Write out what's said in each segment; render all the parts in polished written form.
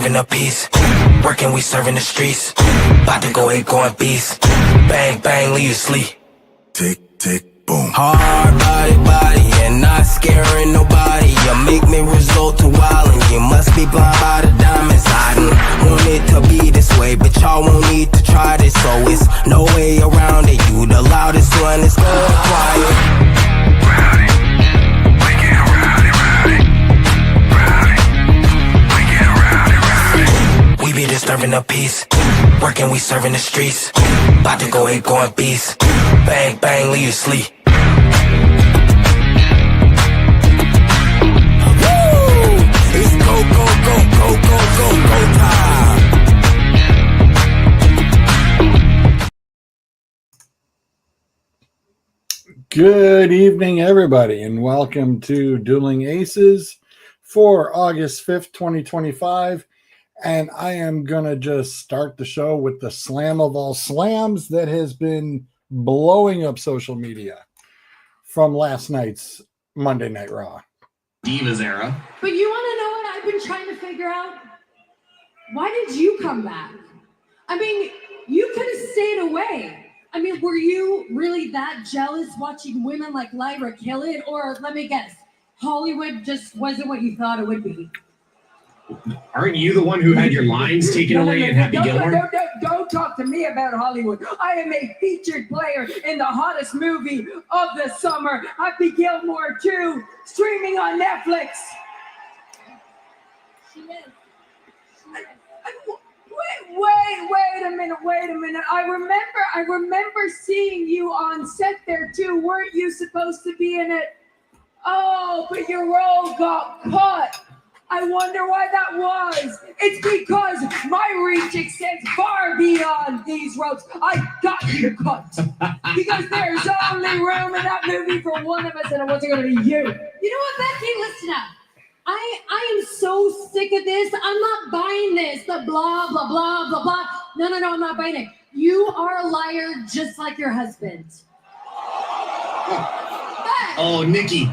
disturbing the peace. Working, we serving the streets. About to go eight, going beast. Bang, bang, leave you sleep. Tick, tick, boom. Hard body, and not scaring nobody. You make me resort to wildin'. You must be blind by the diamonds. I didn't want it to be this way, but y'all won't need to try this. So it's no way around it. You the loudest one, it's going quiet. We be disturbing the peace. Working, we serving the streets. About to go eight, going beast. Bang, bang, leave you sleep. Woo! It's go, go, go, go, go, go, go time. Good evening, everybody, and welcome to Dueling Aces for August 5th, 2025. And I am going to just start the show with the slam of all slams that has been blowing up social media from last night's Monday Night Raw. Divas era. But you want to know what I've been trying to figure out? Why did you come back? I mean, you could have stayed away. I mean, were you really that jealous watching women like Lyra kill it? Or let me guess, Hollywood just wasn't what you thought it would be? Aren't you the one who had your lines taken away in Happy Gilmore? Don't talk to me about Hollywood. I am a featured player in the hottest movie of the summer, Happy Gilmore 2, streaming on Netflix. She is. Wait a minute. I remember seeing you on set there too. Weren't you supposed to be in it? Oh, but your role got cut. I wonder why that was. It's because my reach extends far beyond these ropes. I got you cut. Because there's only room in that movie for one of us, and it wasn't going to be you. You know what, Becky? Listen up. I am so sick of this. I'm not buying this. The blah, blah, blah, blah, blah. No, I'm not buying it. You are a liar just like your husband. Oh, Nikki,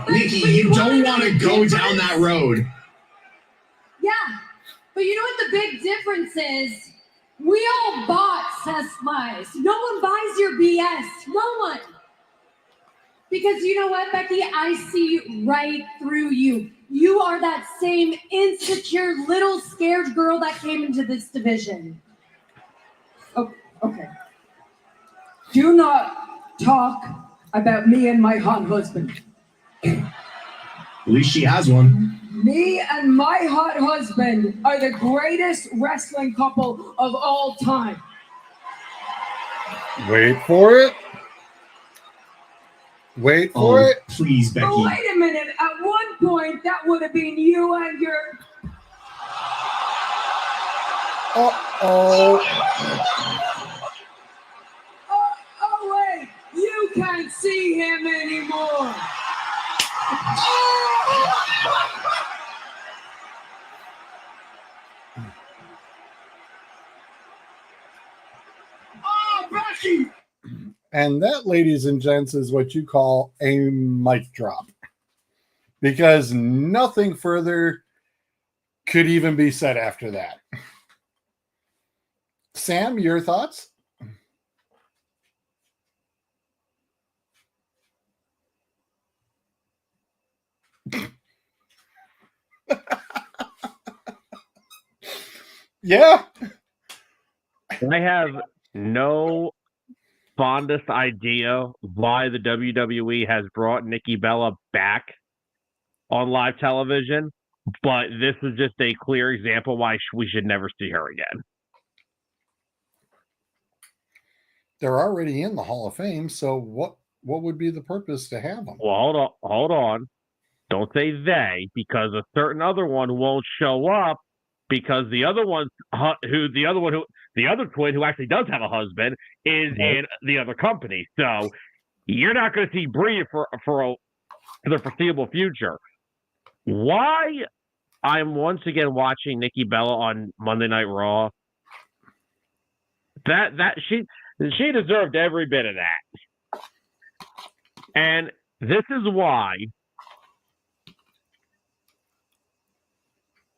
you don't want to go down that road. Yeah, but you know what the big difference is? We all bought Seth's lies. No one buys your BS. No one. Because you know what, Becky? I see right through you. You are that same insecure, little scared girl that came into this division. Oh, okay. Do not talk about me and my hot husband. At least she has one. Me and my hot husband are the greatest wrestling couple of all time. Wait for it. Wait for it. Please, Becky. Oh, wait a minute. At one point, that would have been you and your... Uh-oh. Oh, wait. You can't see him anymore. Oh, Becky! And that, ladies and gents, is what you call a mic drop. Because nothing further could even be said after that. Sam, your thoughts? Yeah. I have no fondest idea why the WWE has brought Nikki Bella back on live television, but this is just a clear example why we should never see her again. They're already in the Hall of Fame, so what would be the purpose to have them? Well, hold on. Don't say they, because a certain other one won't show up because the other twin who actually does have a husband is in the other company. So you're not going to see Brie for the foreseeable future. Why I'm once again watching Nikki Bella on Monday Night Raw? That she deserved every bit of that. And this is why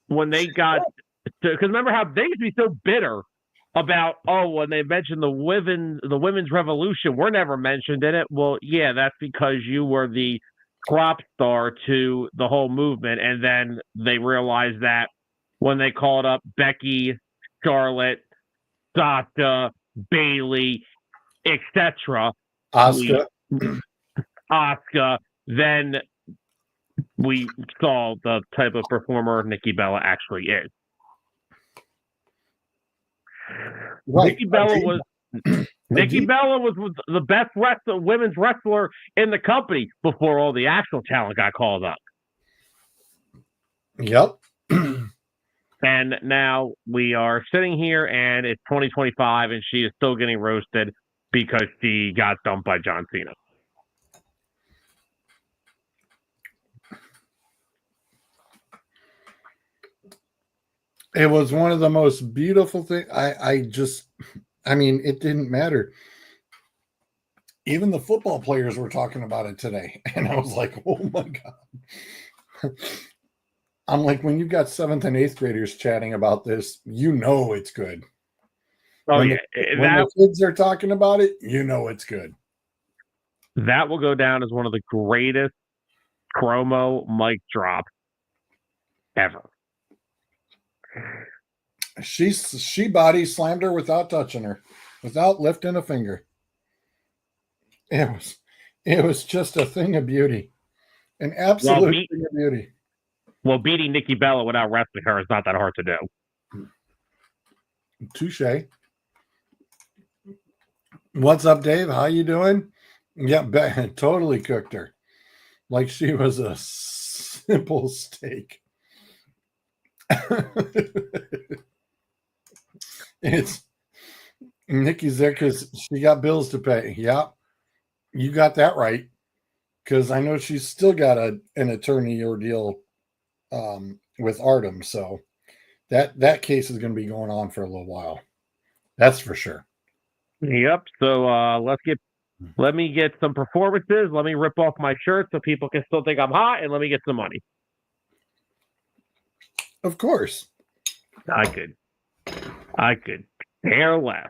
when they got because remember how they used to be so bitter about, oh, when they mentioned the women's revolution, we're never mentioned in it. Well, yeah, that's because you were the prop star to the whole movement, and then they realized that when they called up Becky, Charlotte, Sasha, Bailey, etc., Oscar. Asuka, then we saw the type of performer Nikki Bella actually is. Right. Nikki Bella was the best women's wrestler in the company before all the actual talent got called up. Yep. And now we are sitting here, and it's 2025, and she is still getting roasted because she got dumped by John Cena. It was one of the most beautiful things. I mean, it didn't matter. Even the football players were talking about it today. And I was like, oh my God. I'm like, when you've got 7th and 8th graders chatting about this, you know it's good. Oh, when yeah. when the kids are talking about it, you know it's good. That will go down as one of the greatest promo mic drops ever. She body slammed her without touching her, without lifting a finger. It was just a thing of beauty, an absolute thing of beauty. Well, beating Nikki Bella without wrestling her is not that hard to do. Touche. What's up, Dave? How you doing? Yeah, totally cooked her like she was a simple steak. It's Nikki's there because she got bills to pay. Yeah, you got that right. Because I know she's still got an attorney ordeal with Artem, so that case is going to be going on for a little while. That's for sure. Yep. So let me get some performances. Let me rip off my shirt so people can still think I'm hot, and let me get some money. Of course. I could care less.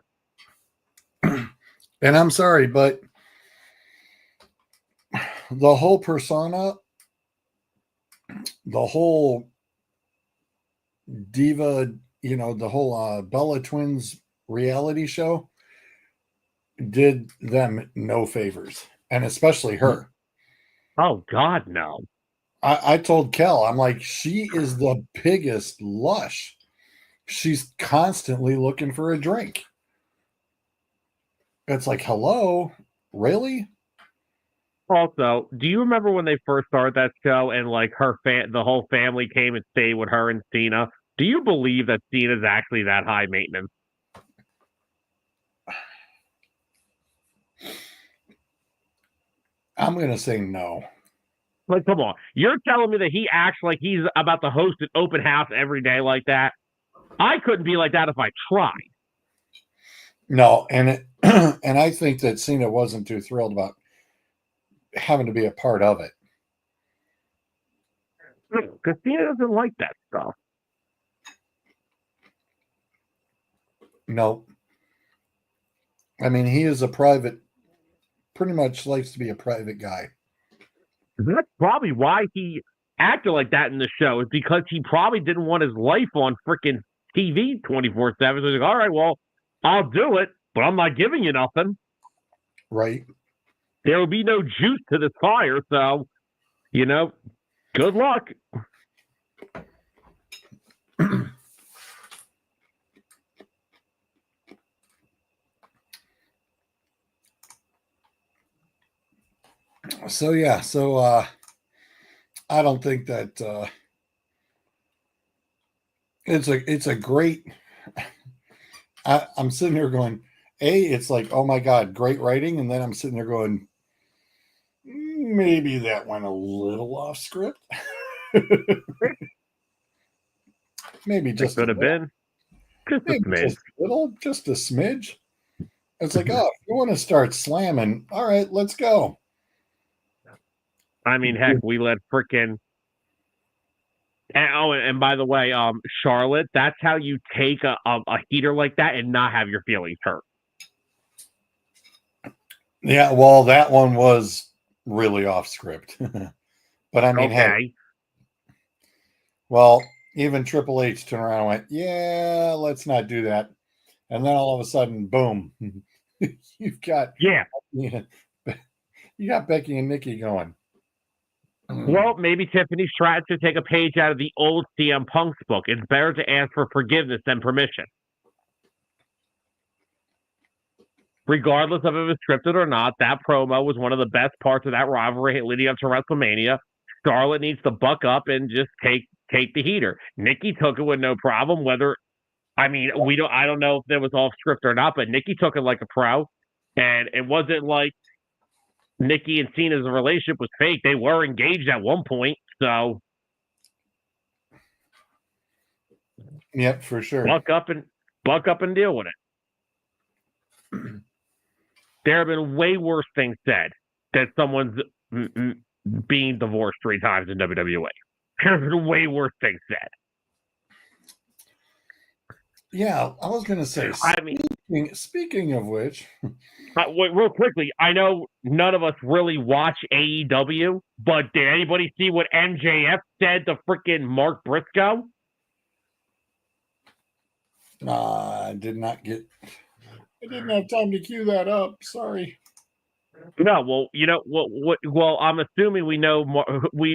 And I'm sorry, but the whole persona, the whole diva, the whole Bella Twins reality show did them no favors, and especially her. Oh, God, no. I told Kel, I'm like, she is the biggest lush. She's constantly looking for a drink. It's like, hello, really? Also, do you remember when they first started that show and like the whole family came and stayed with her and Cena? Do you believe that Cena's actually that high maintenance? I'm going to say no. Like, come on. You're telling me that he acts like he's about to host an open house every day like that? I couldn't be like that if I tried. No, and and I think that Cena wasn't too thrilled about having to be a part of it. Because Cena doesn't like that stuff. No. I mean, he is pretty much likes to be a private guy. That's probably why he acted like that in the show, is because he probably didn't want his life on freaking TV 24/7. So he's like, all right, well, I'll do it, but I'm not giving you nothing. Right. There will be no juice to this fire, so, good luck. So yeah, I don't think that it's a great. I'm sitting here going, it's like, oh my God, great writing, and then I'm sitting there going, maybe that went a little off script. Maybe just could have been just a smidge. Just a smidge. It's like, oh, if you want to start slamming, all right, let's go. I mean, heck, we let freaking And by the way, Charlotte, that's how you take a heater like that and not have your feelings hurt. Yeah, well, that one was really off script. But I mean, hey, Okay. well, even Triple H turned around and went, yeah, let's not do that. And then all of a sudden, boom, you've got Yeah. you got Becky and Nikki going. Well, maybe Tiffany Stratton should take a page out of the old CM Punk's book. It's better to ask for forgiveness than permission. Regardless of if it was scripted or not, that promo was one of the best parts of that rivalry leading up to WrestleMania. Charlotte needs to buck up and just take the heater. Nikki took it with no problem. I don't know if it was off script or not, but Nikki took it like a pro. And it wasn't like Nikki and Cena's relationship was fake. They were engaged at one point. So Yep, for sure. buck up and deal with it. There have been way worse things said that someone's being divorced 3 times in WWE. There have been way worse things said. Yeah, I was going to say, speaking of which, real quickly, I know none of us really watch AEW, but did anybody see what MJF said to freaking Mark Briscoe? I didn't have time to cue that up. Sorry. No, well, well, I'm assuming we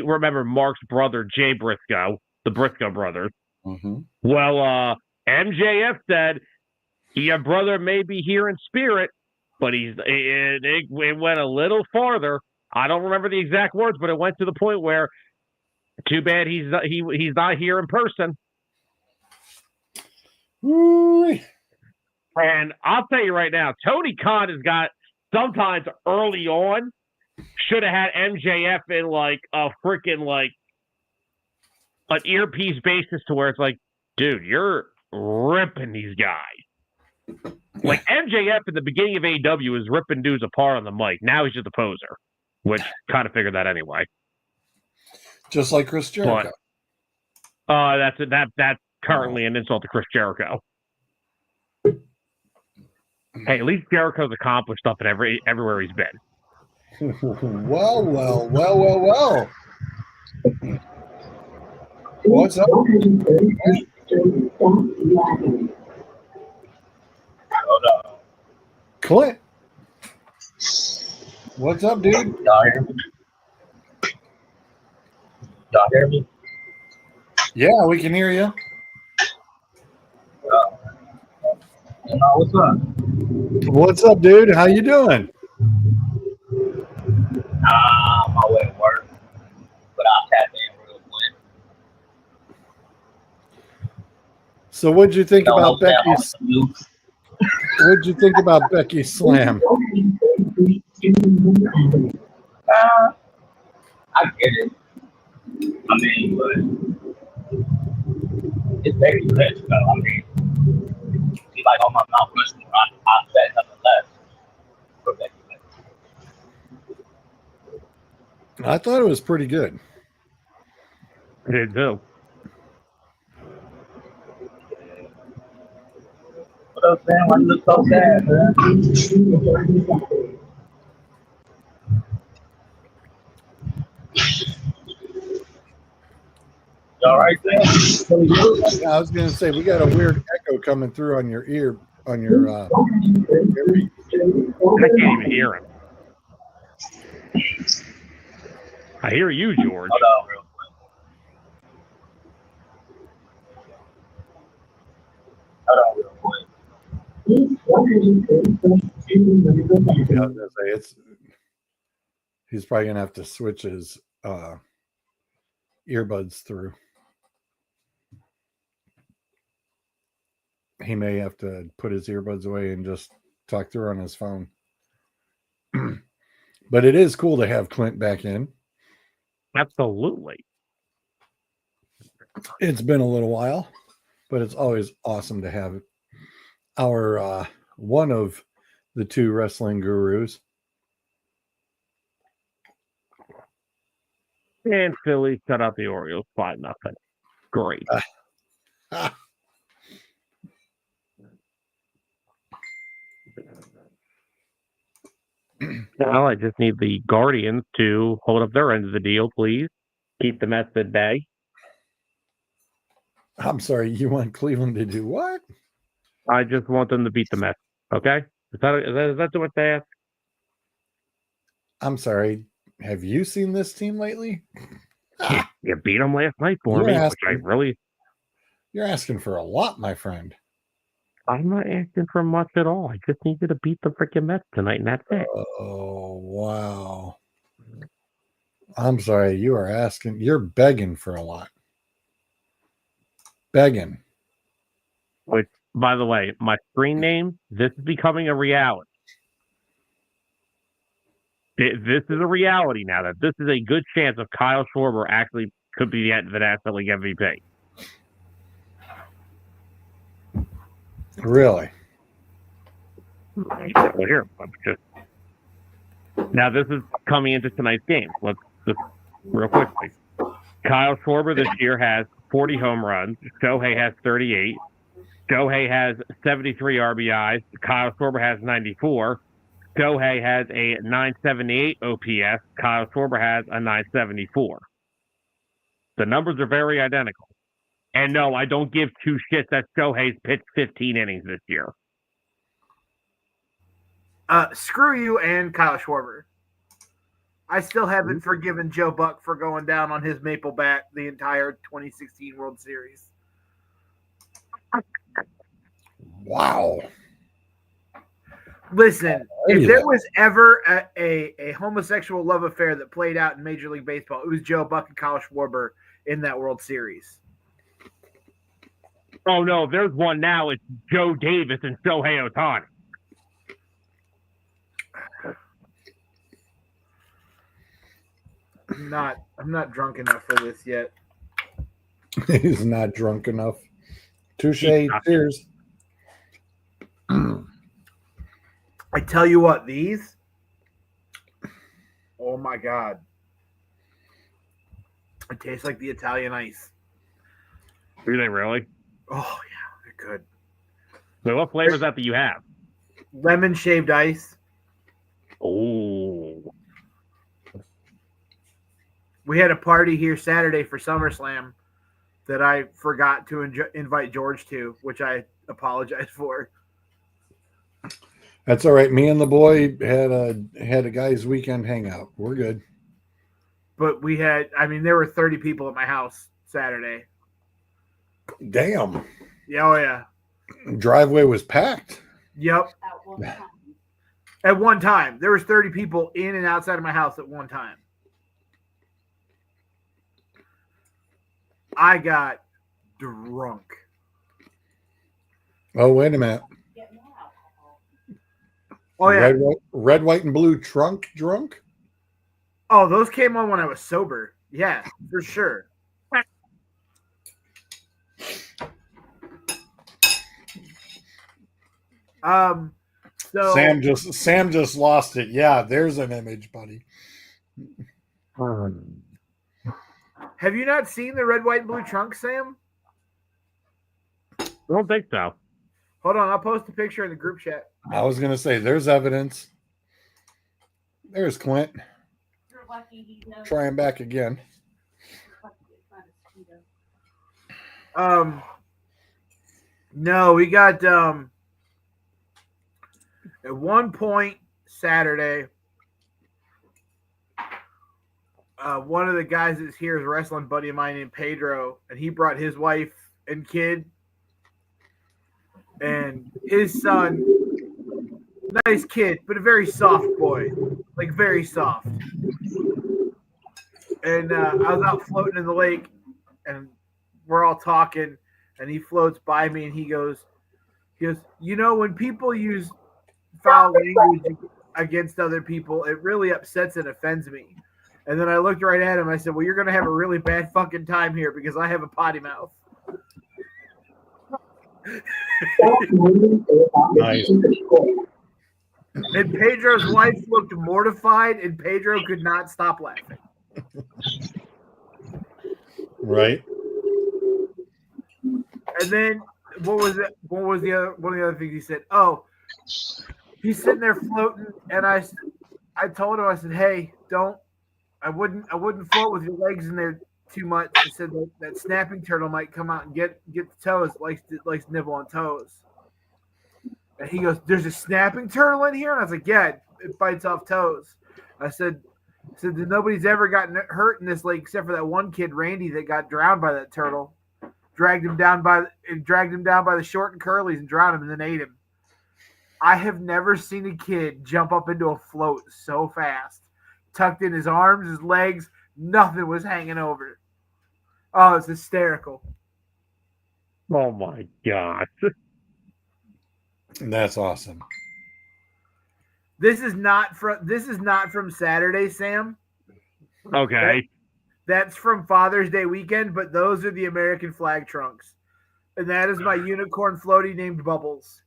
remember Mark's brother, Jay Briscoe, the Briscoe brothers. Mm-hmm. Well, MJF said, your brother may be here in spirit, but it went a little farther. I don't remember the exact words, but it went to the point where, too bad he's not here in person. Ooh. And I'll tell you right now, Tony Khan has got sometimes early on should have had MJF in like a freaking like an earpiece basis to where it's like, dude, you're ripping these guys. Like MJF in the beginning of AEW was ripping dudes apart on the mic. Now he's just a poser, which kind of figured that anyway. Just like Chris Jericho. But, that's currently an insult to Chris Jericho. Hey, at least Jericho's accomplished stuff in everywhere he's been. Well. What's up? Clint. What's up, dude? Y'all hear me? Y'all hear me? Yeah, we can hear you. What's up? What's up, dude? How you doing? I'm on my way to work, but I'll tap in real quick. So, what'd you think about Becky's? What'd you think about Becky's slam? I get it. I mean, but it's Becky Lynch, though. I mean, she's like on my Mount Rushmore. I bet nothing less for Becky Lynch. I thought it was pretty good. I did too. What up, man? Why you look so sad, man? You all right there? Yeah, I was going to say, we got a weird echo coming through on your ear, on your earpiece. I can't even hear him. I hear you, George. Hold on real quick. Yeah, I was gonna say he's probably gonna have to switch his earbuds through. He may have to put his earbuds away and just talk through on his phone. But it is cool to have Clint back in. Absolutely. It's been a little while, but it's always awesome to have our one of the two wrestling gurus. And Philly cut out the Orioles 5-0. Great. Now I just need the Guardians to hold up their end of the deal, please. Keep the Mets at bay. I'm sorry, you want Cleveland to do what? I just want them to beat the Mets. Okay? Is that too much to ask? I'm sorry. Have you seen this team lately? You beat them last night for me, which I really... You're asking for a lot, my friend. I'm not asking for much at all. I just need you to beat the freaking Mets tonight, and that's it. Oh, wow. I'm sorry. You're begging for a lot. Begging. Which, by the way, my screen name, this is becoming a reality. This is a reality now, that this is a good chance of Kyle Schwarber actually could be the National League MVP. Really? Here, now, this is coming into tonight's game. Let's just real quickly. Kyle Schwarber this year has 40 home runs. Shohei has 38. Shohei has 73 RBIs. Kyle Schwarber has 94. Shohei has a 978 OPS. Kyle Schwarber has a 974. The numbers are very identical. And no, I don't give two shits that Shohei's pitched 15 innings this year. Screw you and Kyle Schwarber. I still haven't forgiven Joe Buck for going down on his maple bat the entire 2016 World Series. Wow. Listen, if there was ever a homosexual love affair that played out in Major League Baseball, it was Joe Buck and Kyle Schwarber in that World Series. Oh, no, there's one now. It's Joe Davis and Shohei Ohtani. I'm not drunk enough for this yet. He's not drunk enough. Touche. Cheers. I tell you what, these. Oh my God. It tastes like the Italian ice. Do they really? Oh yeah, they're good. So what flavor is that you have? Lemon shaved ice. Oh. We had a party here Saturday for SummerSlam that I forgot to invite George to, which I apologize for. That's all right. Me and the boy had a guy's weekend hangout. We're good. But there were 30 people at my house Saturday. Damn. Yeah, oh yeah. Driveway was packed. Yep. At one time. There was 30 people in and outside of my house at one time. I got drunk. Oh, wait a minute. Oh, yeah. Red, white, and blue trunk drunk? Oh, those came on when I was sober. Yeah, for sure. So Sam just lost it. Yeah, there's an image, buddy. Have you not seen the red, white, and blue trunk, Sam? I don't think so. Hold on, I'll post a picture in the group chat. I was going to say, there's evidence. There's Clint. Trying back again. No, we got at one point Saturday, one of the guys that's here is a wrestling buddy of mine named Pedro, and he brought his wife and kid and his son. Nice kid, but a very soft boy, like very soft. And I was out floating in the lake, and we're all talking, and he floats by me, and he goes, you know, when people use foul language against other people, it really upsets and offends me. And then I looked right at him. I said, well, you're going to have a really bad fucking time here because I have a potty mouth. Nice. And Pedro's wife looked mortified, and Pedro could not stop laughing. Right. And then what was it? What was the other one of the other things he said? Oh, he's sitting there floating, and I told him, I said, hey, I wouldn't float with your legs in there too much. I said that snapping turtle might come out and get the toes, likes to nibble on toes. And he goes, there's a snapping turtle in here? And I was like, yeah, it bites off toes. I said nobody's ever gotten hurt in this lake except for that one kid, Randy, that got drowned by that turtle. Dragged him down by the short and curlies and drowned him and then ate him. I have never seen a kid jump up into a float so fast. Tucked in his arms, his legs, nothing was hanging over. Oh, it's hysterical. Oh my God. That's awesome. This is not from Saturday, Sam. Okay. That's from Father's Day weekend, but those are the American flag trunks. And that is my unicorn floaty named Bubbles.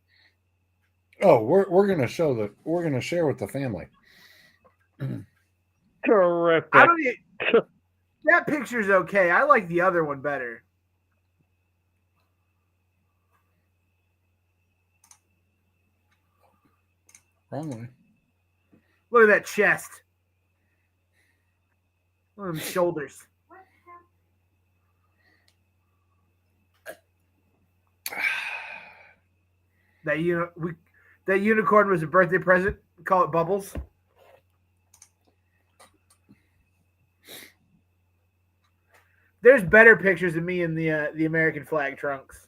Oh, we're gonna share with the family. Terrific. That picture's okay. I like the other one better. Wrong way. Look at that chest. Look at them shoulders. That unicorn was a birthday present. Call it Bubbles. There's better pictures of me in the American flag trunks.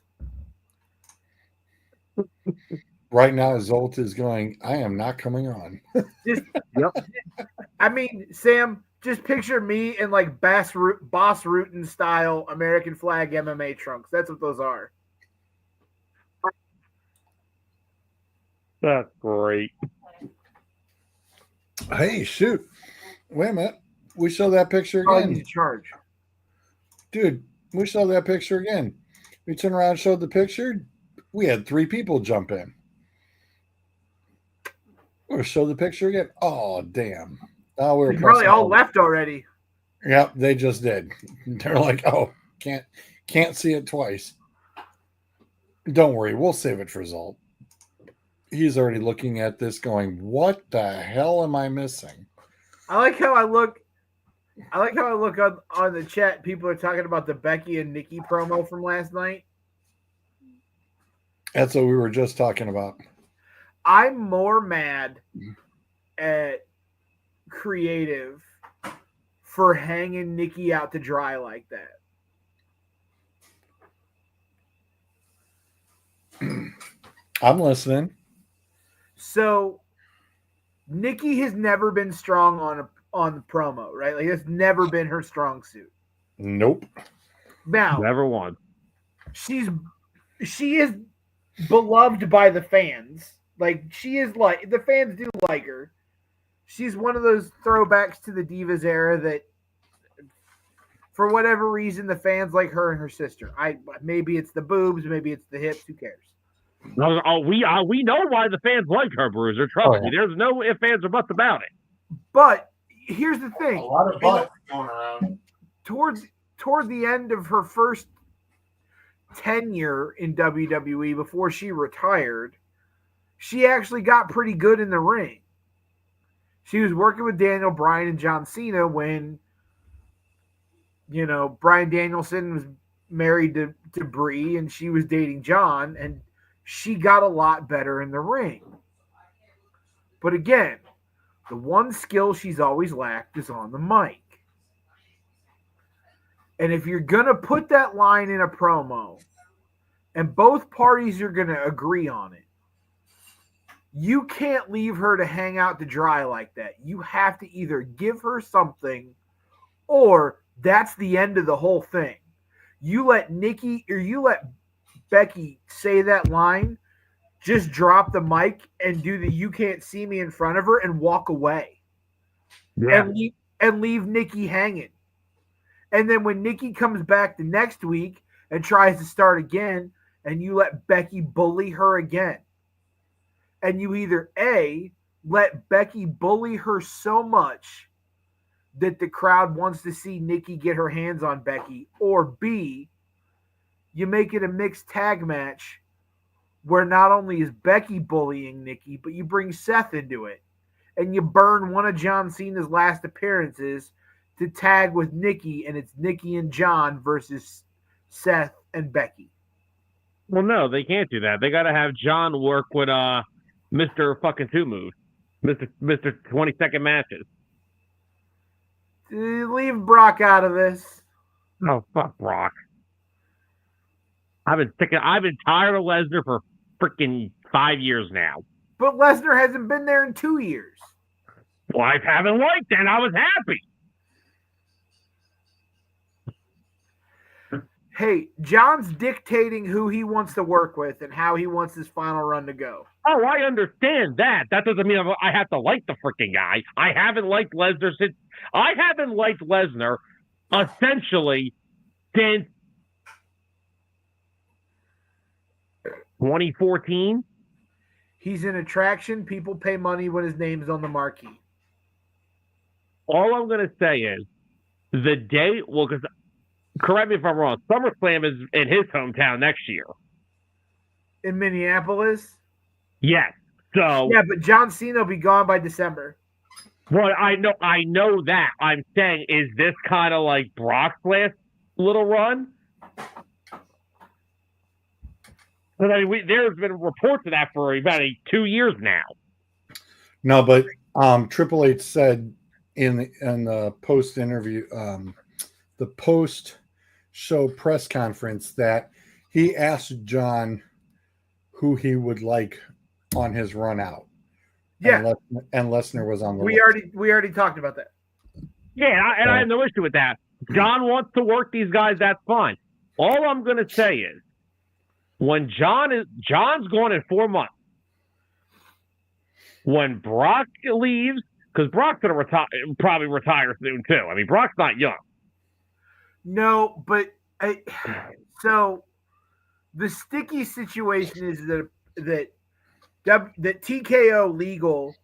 Right now, Zolt is going, I am not coming on. I mean, Sam, just picture me in like Boss Rutan style American flag MMA trunks. That's what those are. That's great. Hey, shoot. Wait a minute. We show that picture Oh, again. I need to charge. Dude, we saw that picture again. We turned around and showed the picture. We had 3 people jump in. We'll show the picture again. Oh, damn. Oh, we were probably all left already. Yep, they just did. They're like, oh, can't see it twice. Don't worry, we'll save it for Zolt. He's already looking at this going, what the hell am I missing? I like how I look on the chat. People are talking about the Becky and Nikki promo from last night. That's what we were just talking about. I'm more mad at creative for hanging Nikki out to dry like that. I'm listening. So Nikki has never been strong on the promo, right? Like it's never been her strong suit. Nope. Now, Never won. She is beloved by the fans. Like she is like the fans do like her. She's one of those throwbacks to the Divas era that for whatever reason the fans like her and her sister. Maybe it's the boobs, maybe it's the hips, who cares? Oh, we know why the fans like her, Bruiser. Trust me. There's no ifs, ands, or buts about it. But here's the thing. A lot of butts going around. Toward the end of her first tenure in WWE before she retired, she actually got pretty good in the ring. She was working with Daniel Bryan and John Cena when, Bryan Danielson was married to Brie and she was dating John, and she got a lot better in the ring. But again, the one skill she's always lacked is on the mic. And if you're going to put that line in a promo and both parties are going to agree on it, you can't leave her to hang out to dry like that. You have to either give her something or that's the end of the whole thing. You let Nikki or you let Becky say that line, just drop the mic and do the you can't see me in front of her and walk away. Yeah. And leave Nikki hanging. And then when Nikki comes back the next week and tries to start again, and you let Becky bully her again. And you either A, let Becky bully her so much that the crowd wants to see Nikki get her hands on Becky, or B, you make it a mixed tag match where not only is Becky bullying Nikki, but you bring Seth into it. And you burn one of John Cena's last appearances to tag with Nikki, and it's Nikki and John versus Seth and Becky. Well, no, they can't do that. They got to have John work with Mr. fucking Two Move, Mr. 20-second matches. Leave Brock out of this. Oh, fuck Brock. I've been tired of Lesnar for freaking 5 years now. But Lesnar hasn't been there in 2 years. Well, I haven't liked it, and I was happy. Hey, John's dictating who he wants to work with and how he wants his final run to go. Oh, I understand that. That doesn't mean I have to like the freaking guy. I haven't liked Lesnar essentially since 2014. He's an attraction. People pay money when his name's on the marquee. All I'm going to say is the day, well, because correct me if I'm wrong, SummerSlam is in his hometown next year. In Minneapolis? Yes. So yeah, but John Cena will be gone by December. Well, I know that. I'm saying, is this kind of like Brock's last little run? But I mean, there's been reports of that for about 2 years now. No, but Triple H said in the post interview, the post show press conference, that he asked John who he would like on his run out. Yeah, and Lesnar was on the list. We already talked about that. Yeah, and I have no issue with that. John wants to work these guys. That's fine. All I'm going to say is, when John's gone in 4 months, when Brock leaves, because Brock's going to probably retire soon too. I mean, Brock's not young. No, but so the sticky situation is that TKO Legal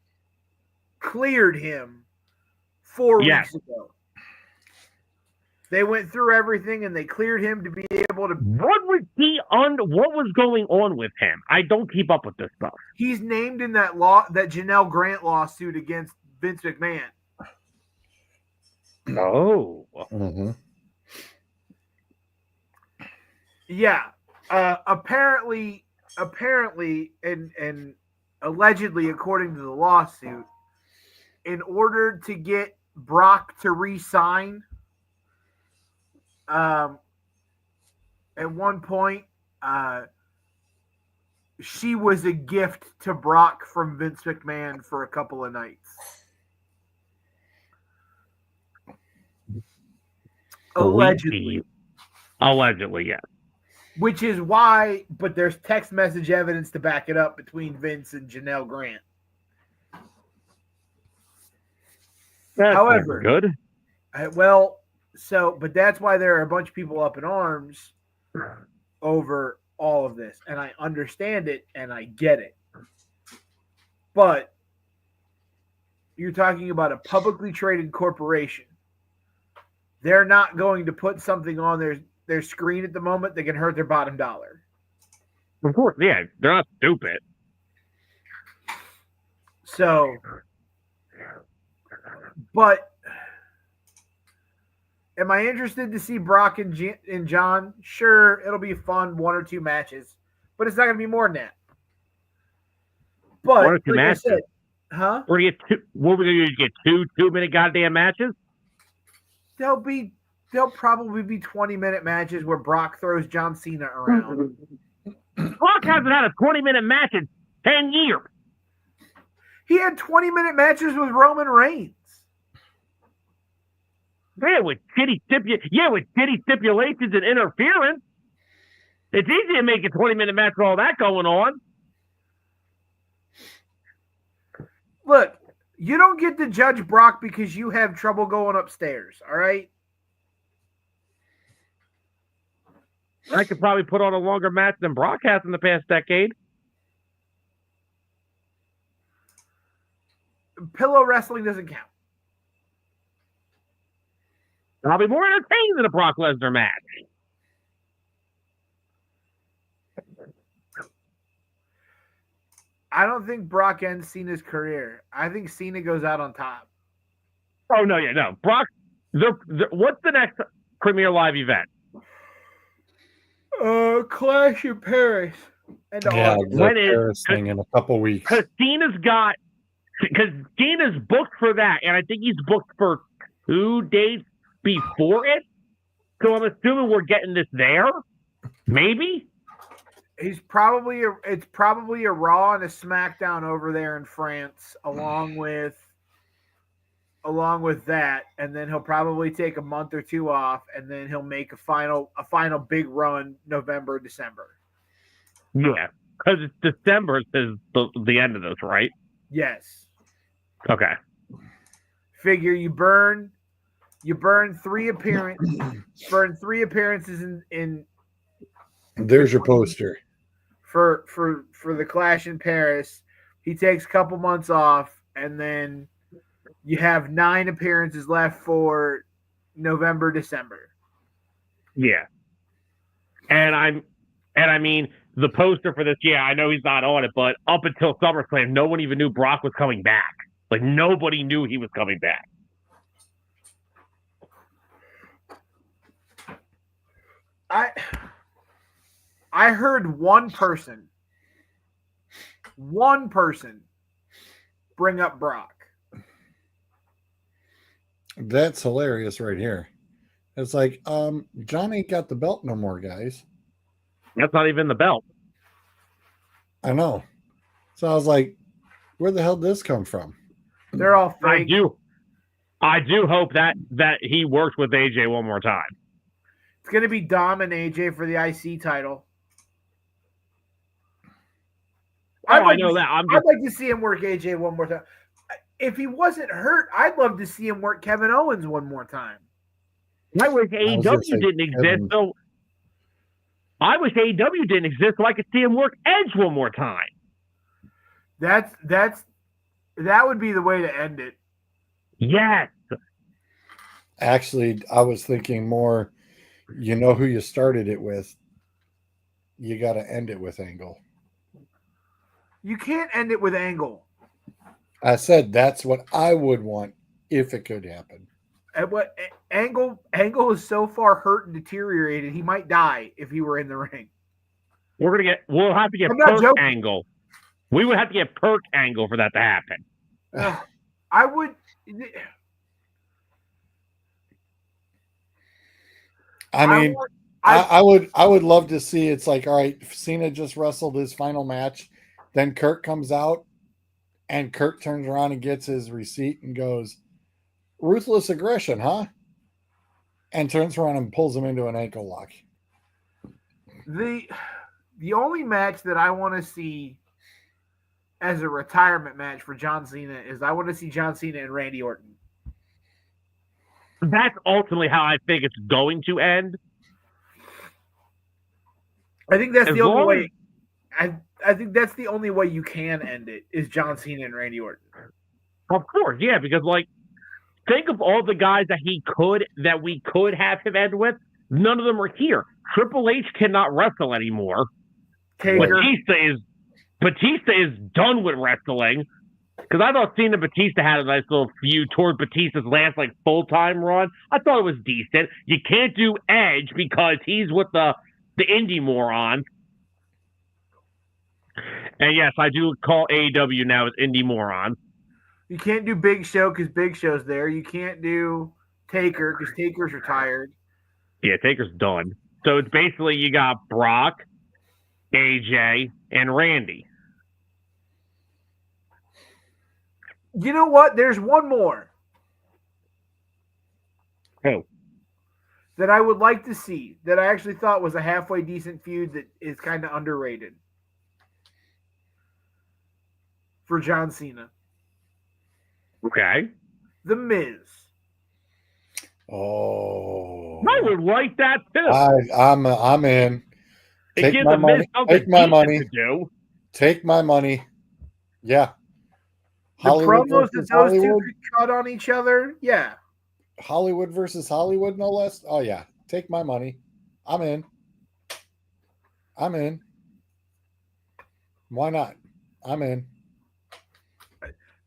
cleared him 4 weeks ago. They went through everything and they cleared him to be able to. What was going on with him? I don't keep up with this stuff. He's named in that Janelle Grant lawsuit against Vince McMahon. Oh. Mm-hmm. Yeah. Apparently, and allegedly, according to the lawsuit, in order to get Brock to re-sign, at one point, she was a gift to Brock from Vince McMahon for a couple of nights. Allegedly, yes. Which is why, but there's text message evidence to back it up between Vince and Janelle Grant. That's however, good. But that's why there are a bunch of people up in arms over all of this. And I understand it and I get it. But you're talking about a publicly traded corporation. They're not going to put something on their screen at the moment that can hurt their bottom dollar. Of course, yeah. They're not stupid. So, but am I interested to see Brock and John? Sure, it'll be fun, 1 or 2 matches, but it's not going to be more than that. But 1 or 2 matches? I said, huh? What are we going to get 2-minute goddamn matches? There'll probably be 20-minute matches where Brock throws John Cena around. Brock hasn't had a 20-minute match in 10 years. He had 20-minute matches with Roman Reigns. Yeah, with shitty stipulations and interference. It's easy to make a 20-minute match with all that going on. Look, you don't get to judge Brock because you have trouble going upstairs, all right? I could probably put on a longer match than Brock has in the past decade. Pillow wrestling doesn't count. I'll be more entertained than a Brock Lesnar match. I don't think Brock ends Cena's career. I think Cena goes out on top. Oh no, yeah, no. Brock. What's the next Premier Live event? Clash in Paris. And Yeah, August. the Paris thing in a couple weeks. Because Cena's booked for that, and I think he's booked for 2 days before it. So I'm assuming we're getting this there. Maybe. It's probably a Raw and a SmackDown over there in France, along with that, and then he'll probably take a month or two off, and then he'll make a final big run November, December. Yeah, because it's December is the end of this, right? Yes. Okay. Figure you burn 3 appearances in There's your poster. for the Clash in Paris. He takes a couple months off, and then you have 9 appearances left for November, December. Yeah. And I mean the poster for this, yeah, I know he's not on it, but up until SummerSlam, no one even knew Brock was coming back. Like nobody knew he was coming back. I heard one person bring up Brock. That's hilarious right here. It's like, John ain't got the belt no more, guys. That's not even the belt. I know. So I was like, where the hell did this come from? They're all fake. I do hope that he works with AJ one more time. It's going to be Dom and AJ for the IC title. I know that. I'd like to see him work AJ one more time. If he wasn't hurt, I'd love to see him work Kevin Owens one more time. I wish AEW didn't exist, so I wish AEW didn't exist so I could see him work Edge one more time. That would be the way to end it. Yes. Actually, I was thinking more, you know who you started it with. You got to end it with Angle. You can't end it with Angle. I said that's what I would want if it could happen. And what Angle is so far hurt and deteriorated, he might die if he were in the ring. We'll have to get Perk Angle. We would have to get Perk Angle for that to happen. I would. I would love to see. It's like, all right, Cena just wrestled his final match, then Kurt comes out, and Kurt turns around and gets his receipt and goes, "Ruthless aggression, huh?" And turns around and pulls him into an ankle lock. The only match that I want to see as a retirement match for John Cena is I want to see John Cena and Randy Orton. That's ultimately how I think it's going to end. I think that's the only way. I think that's the only way you can end it is John Cena and Randy Orton. Of course, yeah, because think of all the guys that we could have him end with. None of them are here. Triple H cannot wrestle anymore. Batista is done with wrestling. Because I thought Cena and Batista had a nice little feud toward Batista's last full-time run. I thought it was decent. You can't do Edge because he's with the indie morons. And yes, I do call AEW now as indie morons. You can't do Big Show because Big Show's there. You can't do Taker because Taker's retired. Yeah, Taker's done. So it's basically you got Brock, AJ, and Randy. You know what? There's one more. Who? That I would like to see that I actually thought was a halfway decent feud that is kind of underrated for John Cena. Okay. The Miz. Oh, I would like that too. I'm in. Take my money. Take my money. Take my money. Yeah. The promos that those two could cut on each other, yeah. Hollywood versus Hollywood, no less. Oh yeah, take my money. I'm in. Why not? I'm in.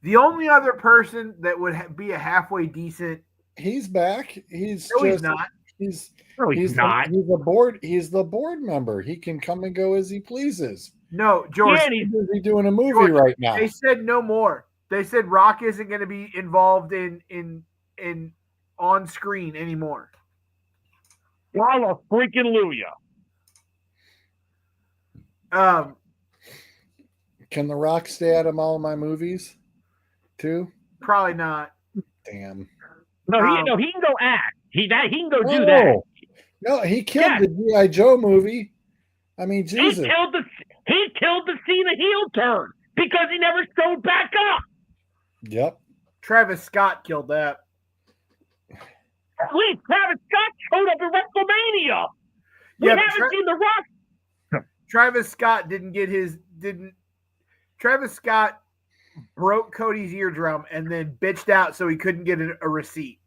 The only other person that would be a halfway decent. He's back. He's No, he's just not. he's No, he's not. he's a board. He's the board member. He can come and go as he pleases. No, George. Yeah, and he's He's busy doing a movie George, right now. They said no more. They said Rock isn't going to be involved in on screen anymore. Hallelujah. Freaking Luya. Can The Rock stay out of all my movies too? Probably not. Damn. No, he can go act. He can go do that. No. No, he killed the G.I. Joe movie. I mean, Jesus. He killed the Cena heel turn because he never showed back up. Yep. Travis Scott killed that. At least Travis Scott showed up at WrestleMania. We Yeah, haven't seen The Rock. Travis Scott Travis Scott broke Cody's eardrum and then bitched out so he couldn't get a receipt.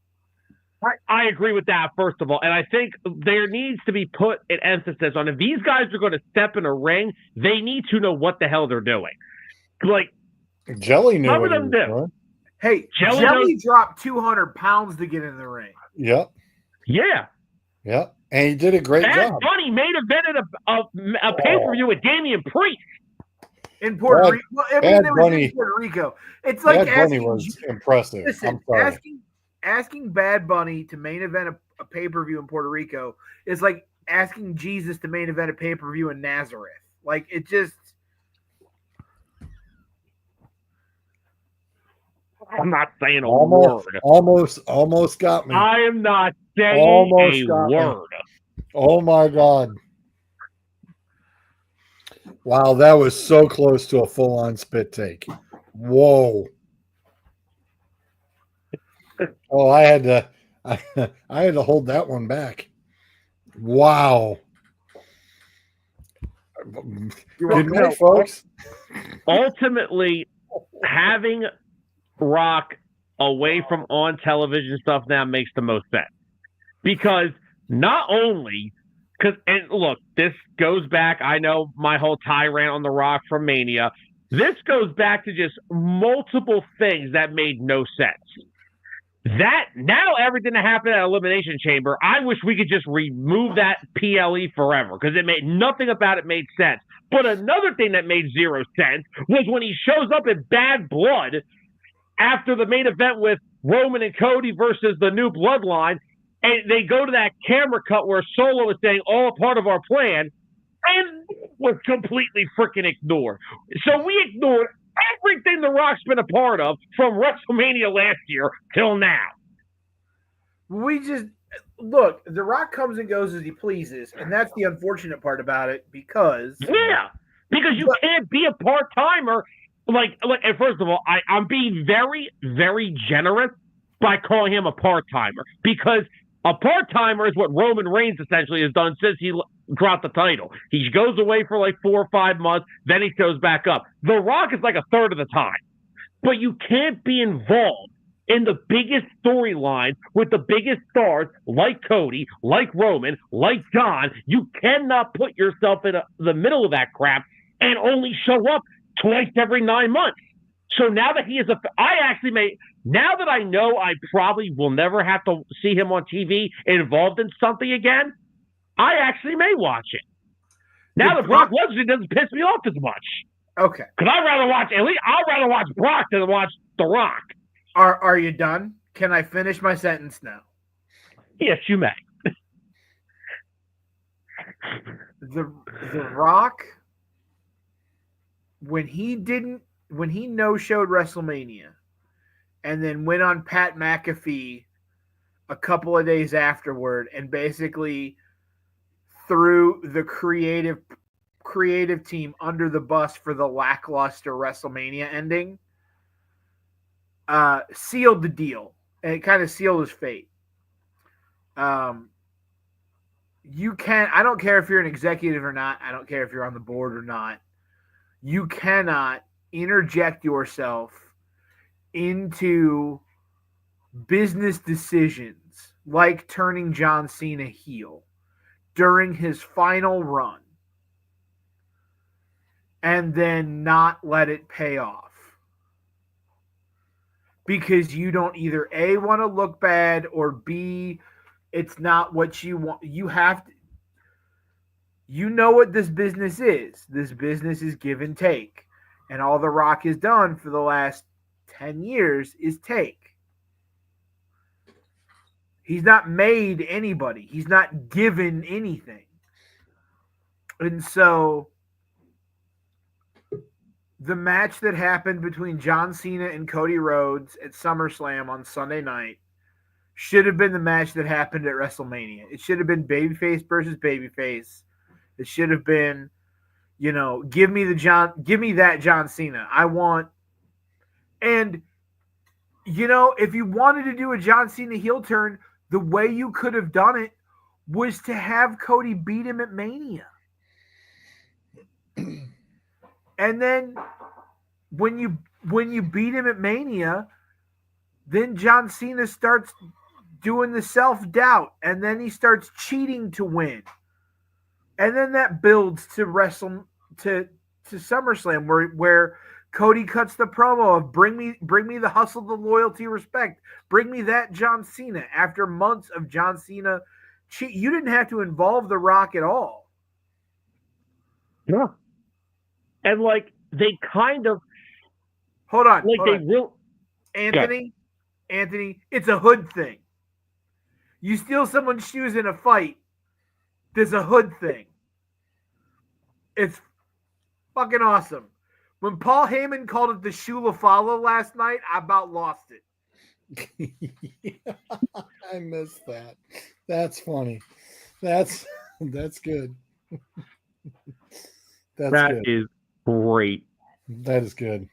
I agree with that, first of all. And I think there needs to be put an emphasis on if these guys are going to step in a ring, they need to know what the hell they're doing. Like, Jelly knew some what of he them was do. doing. Hey, Jelly dropped 200 pounds to get in the ring. Yep. Yeah. Yep. And he did a great Bad job. Bunny main evented a pay-per-view with Damian Priest. In Puerto Rico. Well, I mean, they were in Puerto Rico. It's like Bad Bunny was impressive. Listen, I'm sorry. asking Bad Bunny to main event a pay-per-view in Puerto Rico is like asking Jesus to main event a pay-per-view in Nazareth. Like, it just... I'm not saying a word. Almost got me. I am not saying Almost a got me. word. Oh my God. Wow, that was so close to a full-on spit take. Whoa. Oh, I had to hold that one back. Wow. Good night, folks. Ultimately, having Rock away from on television stuff now makes the most sense. Because not only, and look, this goes back, I know my whole tirade on The Rock from Mania. This goes back to just multiple things that made no sense. That now everything that happened at Elimination Chamber, I wish we could just remove that PLE forever because it made nothing about it made sense. But another thing that made zero sense was when he shows up in Bad Blood after the main event with Roman and Cody versus the New Bloodline, and they go to that camera cut where Solo is saying all part of our plan, and was completely freaking ignored. So we ignored everything The Rock's been a part of from WrestleMania last year till now. We just look, The Rock comes and goes as he pleases, and that's the unfortunate part about it because you can't be a part-timer. Like, and first of all, I'm being very, very generous by calling him a part-timer because a part-timer is what Roman Reigns essentially has done since he dropped the title. He goes away for like 4 or 5 months, then he shows back up. The Rock is like a third of the time. But you can't be involved in the biggest storyline with the biggest stars like Cody, like Roman, like John. You cannot put yourself in the middle of that crap and only show up twice every 9 months. So now that he is now that I know I probably will never have to see him on TV involved in something again, I actually may watch it. Now the Brock Lesnar doesn't piss me off as much. Okay. Because I'd rather watch Brock than watch The Rock. Are you done? Can I finish my sentence now? Yes, you may. The Rock, when he no-showed WrestleMania and then went on Pat McAfee a couple of days afterward and basically threw the creative team under the bus for the lackluster WrestleMania ending, sealed the deal, and it kind of sealed his fate. I don't care if you're an executive or not. I don't care if you're on the board or not. You cannot interject yourself into business decisions like turning John Cena heel during his final run and then not let it pay off. Because you don't either A, want to look bad, or B, it's not what you want. You have to, you know what this business is. This business is give and take. And all The Rock has done for the last 10 years is take. He's not made anybody. He's not given anything. And so the match that happened between John Cena and Cody Rhodes at SummerSlam on Sunday night should have been the match that happened at WrestleMania. It should have been babyface versus babyface. It should have been, give me that John Cena. I want, and if you wanted to do a John Cena heel turn, the way you could have done it was to have Cody beat him at Mania. And then when you beat him at Mania, then John Cena starts doing the self-doubt, and then he starts cheating to win. And then that builds to SummerSlam where Cody cuts the promo of bring me the hustle, the loyalty, respect. Bring me that John Cena. After months of John Cena cheat, you didn't have to involve The Rock at all. Yeah. And they kind of hold on. Anthony, it's a hood thing. You steal someone's shoes in a fight, there's a hood thing. It's fucking awesome. When Paul Heyman called it the Shulafala last night, I about lost it. I missed that. That's funny. That's good. That is great. That is good.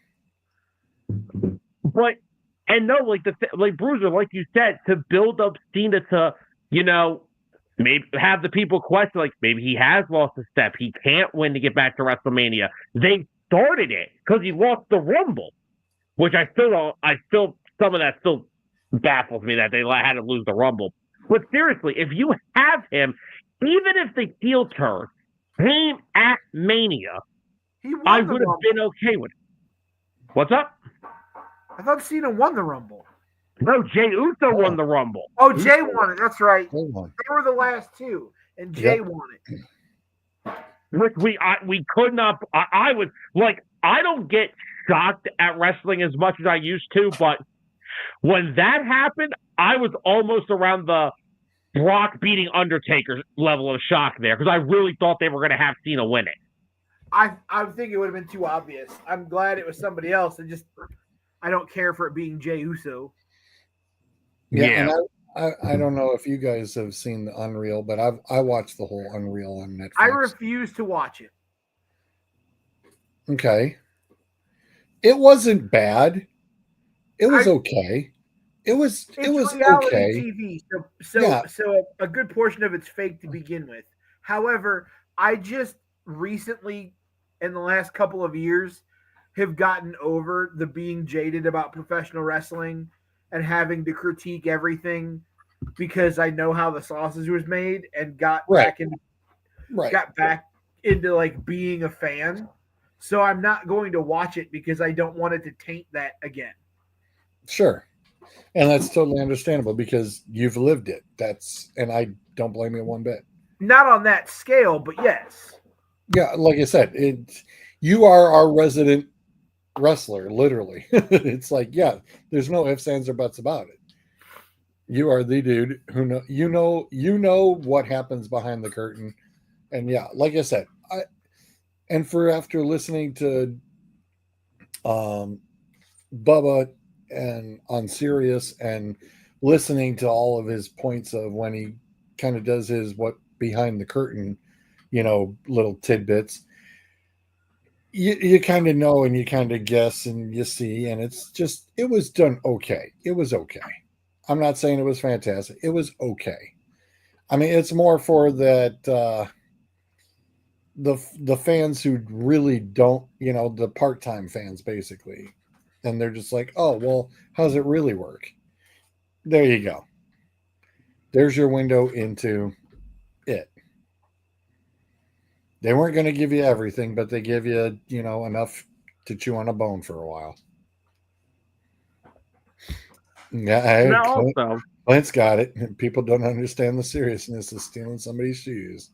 But Bruiser, like you said, to build up Cena to, maybe have the people question, maybe he has lost a step. He can't win to get back to WrestleMania. They started it because he lost the Rumble, which some of that still baffles me that they had to lose the Rumble. But seriously, if you have him, even if the heel turn came at Mania, I would have been okay with it. What's up? I thought Cena won the Rumble. No, Jey Uso won the Rumble. Oh, Jey won it. That's right. They were the last two, and Jey won it. Which we could not. I was I don't get shocked at wrestling as much as I used to, but when that happened, I was almost around the Brock beating Undertaker level of shock there because I really thought they were going to have Cena win it. I think it would have been too obvious. I'm glad it was somebody else. I don't care for it being Jey Uso. Yeah. And I don't know if you guys have seen the Unreal, but I watched the whole Unreal on Netflix. I refuse to watch it. Okay. It wasn't bad. It was okay. It was okay. TV, so a good portion of it's fake to begin with. However, I just recently, in the last couple of years, have gotten over the being jaded about professional wrestling and having to critique everything because I know how the sausage was made and got back into being a fan. So I'm not going to watch it because I don't want it to taint that again. Sure. And that's totally understandable because you've lived it. And I don't blame you one bit. Not on that scale, but yes. Yeah, like I said, you are our resident wrestler, literally. It's there's no ifs, ands, or buts about it. You are the dude who you know what happens behind the curtain. And yeah, like I said, after listening to Bubba and on Sirius and listening to all of his points of when he kind of does his what behind the curtain, little tidbits, you kind of know and you kind of guess and you see, and it was done okay. It was okay. I'm not saying it was fantastic. It was okay. I mean, it's more for that the fans who really don't, the part-time fans basically. And they're just like, oh, well, how's it really work? There you go. There's your window into it. They weren't going to give you everything, but they give you, enough to chew on a bone for a while. Yeah, Now also, Clint's got it. People don't understand the seriousness of stealing somebody's shoes.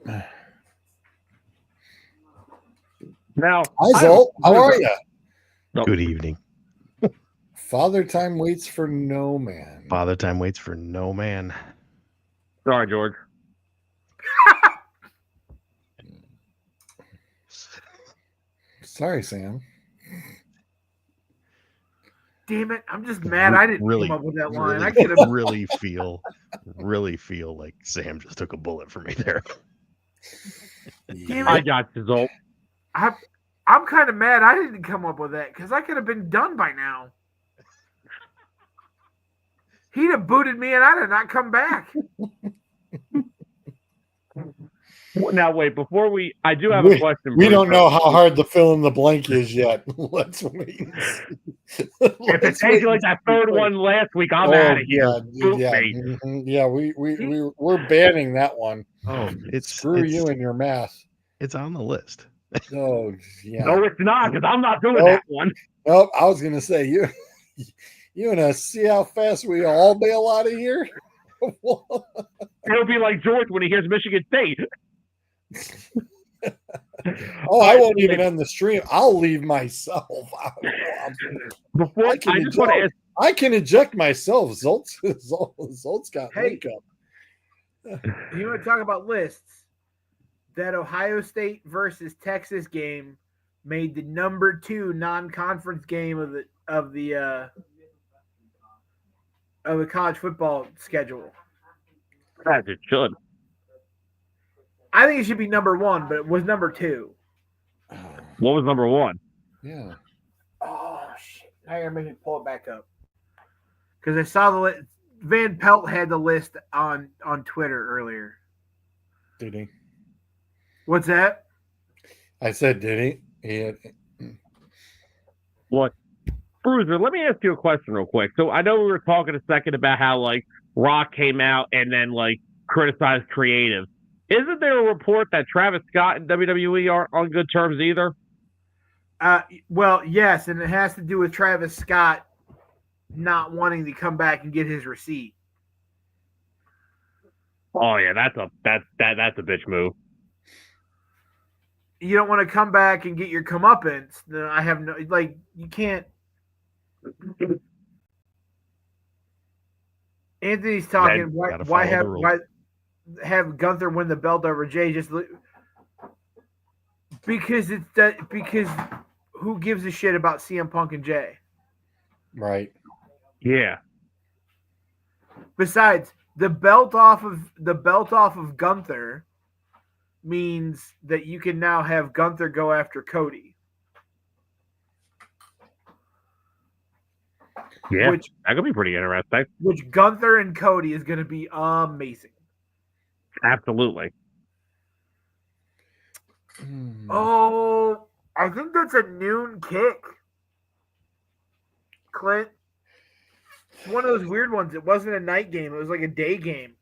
now Hi, Zolt. How are you? Good evening. Father time waits for no man. Father time waits for no man. Sorry, George. Sorry, Sam. Damn it! I'm just mad I didn't really come up with that line. Really, I could have. really feel like Sam just took a bullet for me there. Damn I it! got you, Zolt. I'm kind of mad I didn't come up with that because I could have been done by now. He'd have booted me and I'd have not come back. Now, wait, before I do have a question. We don't know how hard the fill in the blank is yet. Let's wait. If it's anything like that third one last week, I'm out of here. Yeah, we're banning that one. Oh, Screw you and your math. It's on the list. Oh, yeah. No, it's not, because I'm not doing that one. Nope, I was going to say, you want to see how fast we all bail out of here? It'll be like George when he hears Michigan State. Oh, I won't even end the stream. I'll leave myself. I can eject myself. Zolt's got makeup. You want to talk about lists? That Ohio State versus Texas game made the number 2 non-conference game of the college football schedule. As it should. I think it should be number 1, but it was number 2. What was number 1? Yeah. Oh shit! Now you're making me pull it back up because I saw the list. Van Pelt had the list on Twitter earlier. Did he? What's that? I said, did he? What? Bruiser, let me ask you a question real quick. So I know we were talking a second about how Rock came out and then criticized creative. Isn't there a report that Travis Scott and WWE aren't on good terms either? Well, yes, and it has to do with Travis Scott not wanting to come back and get his receipt. Oh yeah, that's a bitch move. You don't want to come back and get your comeuppance. I have no you can't. Anthony's talking. Why have Gunther win the belt over Jay? Because because who gives a shit about CM Punk and Jay? Right. Yeah. Besides, the belt off of Gunther means that you can now have Gunther go after Cody. Yeah, that could be pretty interesting. Which Gunther and Cody is going to be amazing. Absolutely. Oh, I think that's a noon kick. Clint. It's one of those weird ones. It wasn't a night game. It was like a day game.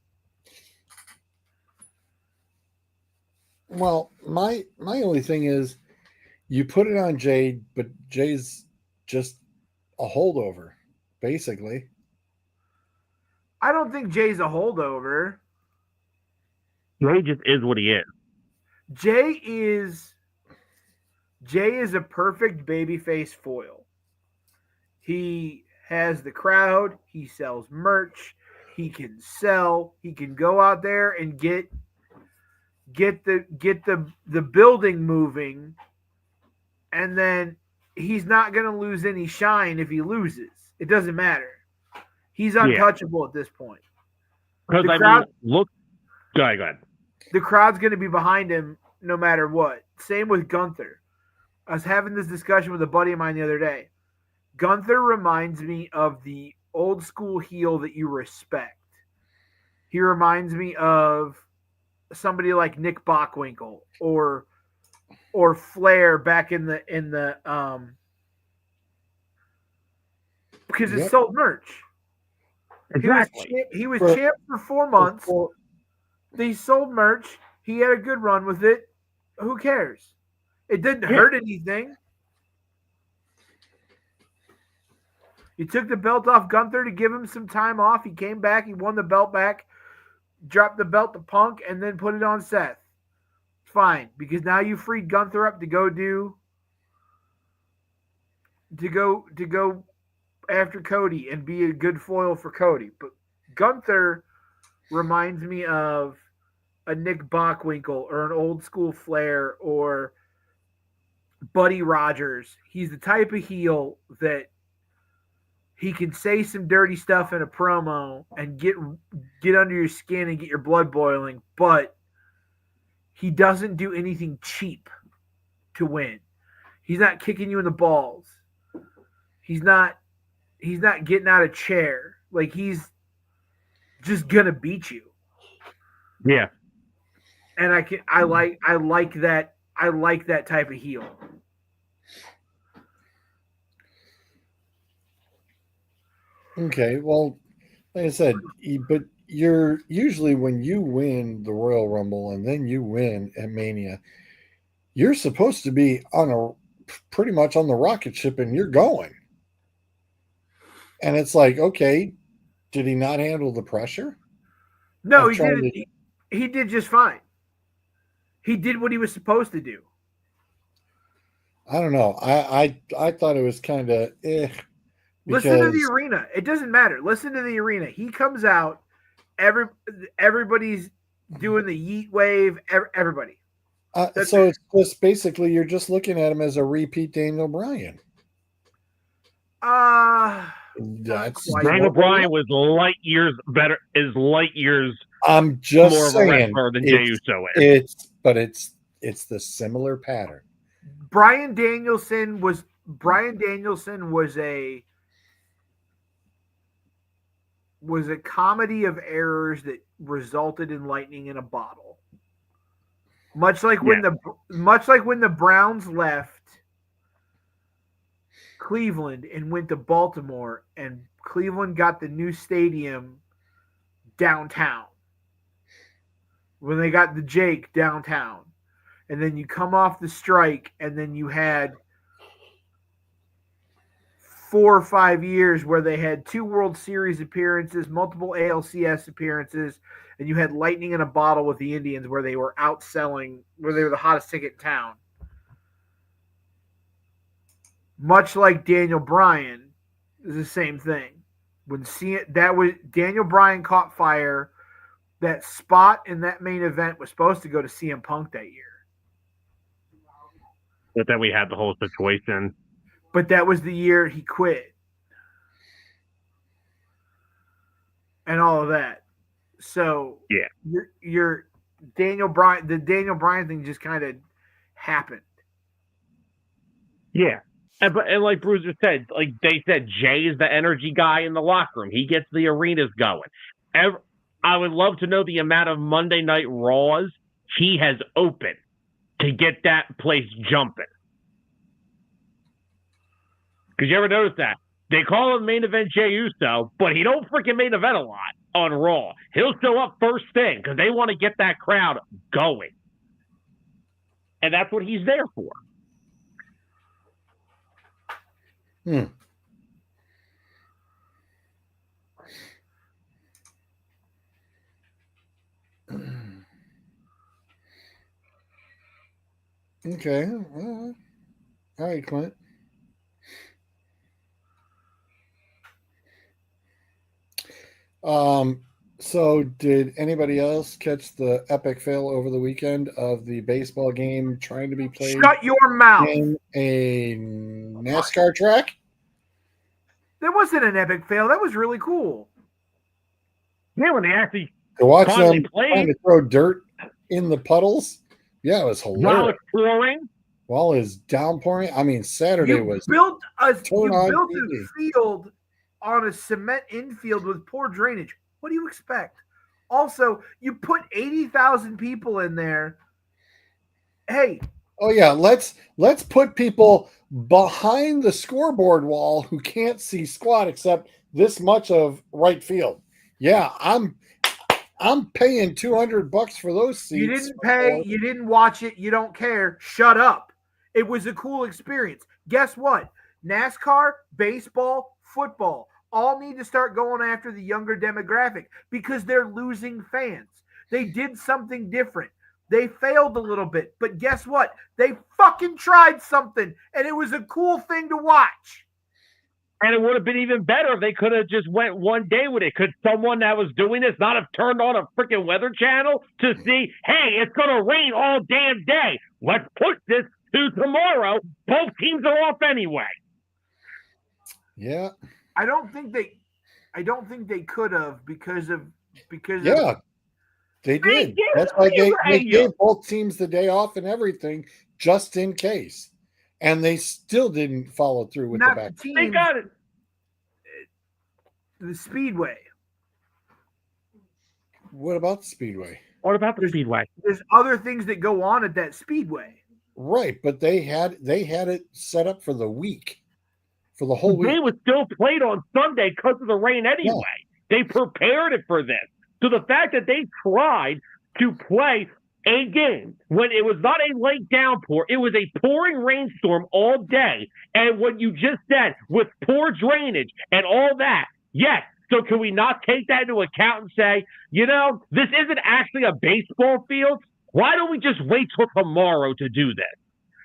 Well, my only thing is you put it on Jay, but Jay's just a holdover, basically. I don't think Jay's a holdover. Jay just is what he is. Jay is a perfect babyface foil. He has the crowd. He sells merch. He can sell. He can go out there and get the building moving, and then he's not going to lose any shine if he loses. It doesn't matter. He's untouchable at this point. Because look. Go ahead. The crowd's going to be behind him no matter what. Same with Gunther. I was having this discussion with a buddy of mine the other day. Gunther reminds me of the old school heel that you respect. He reminds me of somebody like Nick Bockwinkel or Flair back in the because it sold merch. Exactly. He was champ for 4 months. They sold merch. He had a good run with it. Who cares? It didn't hurt anything. You took the belt off Gunther to give him some time off. He came back. He won the belt back, dropped the belt to Punk, and then put it on Seth. Fine, because now you freed Gunther up to go after Cody and be a good foil for Cody. But Gunther reminds me of a Nick Bockwinkel or an old school Flair or Buddy Rogers. He's the type of heel that he can say some dirty stuff in a promo and get under your skin and get your blood boiling, but he doesn't do anything cheap to win. He's not kicking you in the balls. He's not getting out of chair. Like, he's just gonna beat you. Yeah. And I like that type of heel. Okay, well, like I said, but you're usually, when you win the Royal Rumble and then you win at Mania, you're supposed to be pretty much on the rocket ship, and you're going. And it's like, okay, did he not handle the pressure? No, he didn't. He did just fine. He did what he was supposed to do. I don't know. I thought it was kind of Listen to the arena. It doesn't matter. Listen to the arena. He comes out. Everybody's doing the yeet wave. Everybody. So it's just basically you're just looking at him as a repeat Daniel Bryan. Daniel Bryan was light years better. Is light years. I'm just more saying, of a wrestler than Jey Uso is. It's the similar pattern. Bryan Danielson was a comedy of errors that resulted in lightning in a bottle. Much like when the Browns left Cleveland and went to Baltimore, and Cleveland got the new stadium downtown. When they got the Jake downtown, and then you come off the strike, and then you had 4 or 5 years where they had 2 World Series appearances, multiple ALCS appearances, and you had lightning in a bottle with the Indians where they were outselling, where they were the hottest ticket in town. Much like Daniel Bryan is the same thing. Daniel Bryan caught fire. That spot in that main event was supposed to go to CM Punk that year. But then we had the whole situation. But that was the year he quit. And all of that. So yeah, your Daniel Bryan, the Daniel Bryan thing just kind of happened. Yeah. And like Bruiser said, like they said, Jay is the energy guy in the locker room. He gets the arenas going. I would love to know the amount of Monday Night Raws he has opened to get that place jumping. Because you ever notice that? They call him main event Jey Uso, but he don't freaking main event a lot on Raw. He'll show up first thing because they want to get that crowd going. And that's what he's there for. Okay. All right, Clint. So did anybody else catch the epic fail over the weekend of the baseball game trying to be played? Shut your mouth. In a NASCAR track? That wasn't an epic fail. That was really cool. Yeah, when they actually to watch them trying to throw dirt in the puddles. Yeah, it was hilarious. While it's pouring. While it's downpouring. I mean, Saturday was built a field on a cement infield with poor drainage. What do you expect? Also, you put 80,000 people in there. Hey. Oh yeah, let's put people behind the scoreboard wall who can't see squat except this much of right field. Yeah, I'm paying $200 for those seats. You didn't pay. You didn't watch it. You don't care. Shut up. It was a cool experience. Guess what? NASCAR, baseball, football all need to start going after the younger demographic because they're losing fans. They did something different. They failed a little bit, but guess what? They fucking tried something, and it was a cool thing to watch. And it would have been even better if they could have just went one day with it. Could someone that was doing this not have turned on a freaking weather channel to see, hey, it's going to rain all damn day. Let's push this to tomorrow. Both teams are off anyway. Yeah. I don't think they could have because Yeah. They did. That's why they gave both teams the day off and everything just in case. And they still didn't follow through with the back. They got it. The Speedway. What about the Speedway? What about the Speedway? There's other things that go on at that Speedway. Right, but they had it set up for the week. For the whole week. The game was still played on Sunday because of the rain anyway. Yeah. They prepared it for this. So the fact that they tried to play a game when it was not a late downpour, it was a pouring rainstorm all day. And what you just said with poor drainage and all that, yes. So can we not take that into account and say, this isn't actually a baseball field? Why don't we just wait till tomorrow to do this?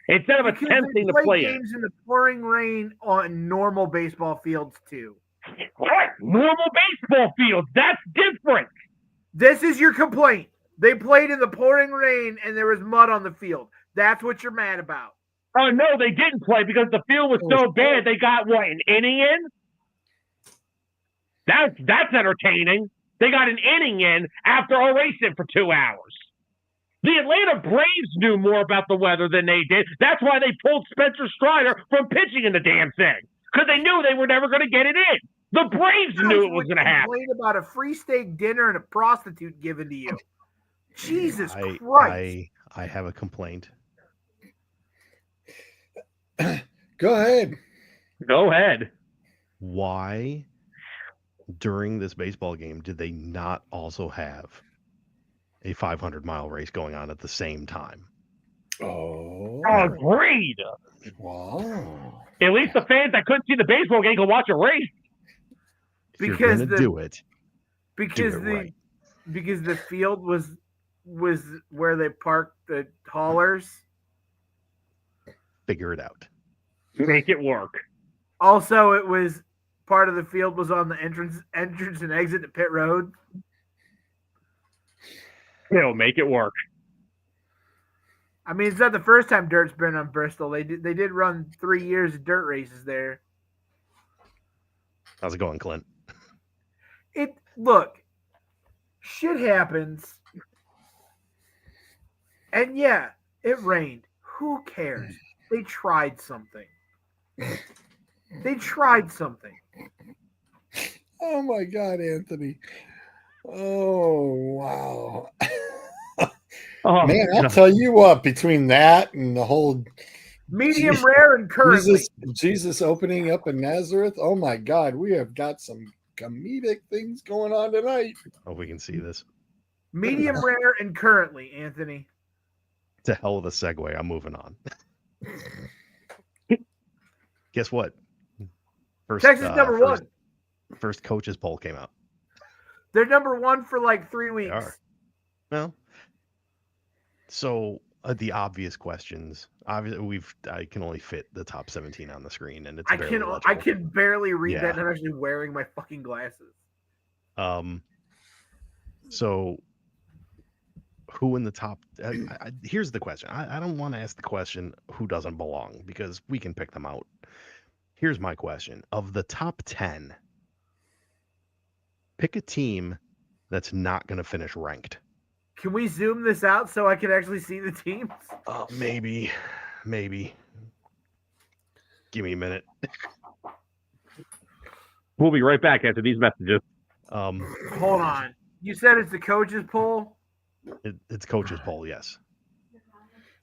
Instead of attempting to play games in the pouring rain on normal baseball fields too. What? Normal baseball fields. That's different. This is your complaint. They played in the pouring rain and there was mud on the field. That's what you're mad about. Oh, no, they didn't play because the field was so bad. They got, an inning in? That's entertaining. They got an inning in after racing for 2 hours. The Atlanta Braves knew more about the weather than they did. That's why they pulled Spencer Strider from pitching in the damn thing. Because they knew they were never going to get it in. The Braves knew it was going to happen. Complain about a free steak dinner and a prostitute given to you. Jesus Christ. I have a complaint. Go ahead. Go ahead. Why, during this baseball game, did they not also have a 500-mile race going on at the same time? Oh. Agreed. Wow. At least the fans that couldn't see the baseball game could watch a race. Because you're gonna do it. Because the field was where they parked the haulers. Figure it out. Make it work. Also, it was part of the field was on the entrance and exit to pit road. It'll make it work. I mean, it's not the first time dirt's been on Bristol. They did run 3 years of dirt races there. How's it going, Clint? Look, shit happens. And yeah, it rained. Who cares? They tried something. Oh my God, Anthony. Oh, wow. Oh, man, I'll tell you what, between that and the whole medium rare and currently Jesus opening up in Nazareth, oh my God, we have got some comedic things going on tonight. Oh, we can see this. Medium rare and currently, Anthony. It's a hell of a segue. I'm moving on. Guess what? Texas number one. First coaches poll came out. They're number one for like 3 weeks. They are. Well, so the obvious questions. Obviously, I can only fit the top 17 on the screen, and it's I can barely read that, and I'm actually wearing my fucking glasses. So who in the top? Here's the question. I don't want to ask the question who doesn't belong because we can pick them out. Here's my question: of the top 10, pick a team that's not going to finish ranked. Can we zoom this out so I can actually see the teams? Maybe. Give me a minute. We'll be right back after these messages. Hold on. You said it's the coaches poll? It's coaches poll, yes.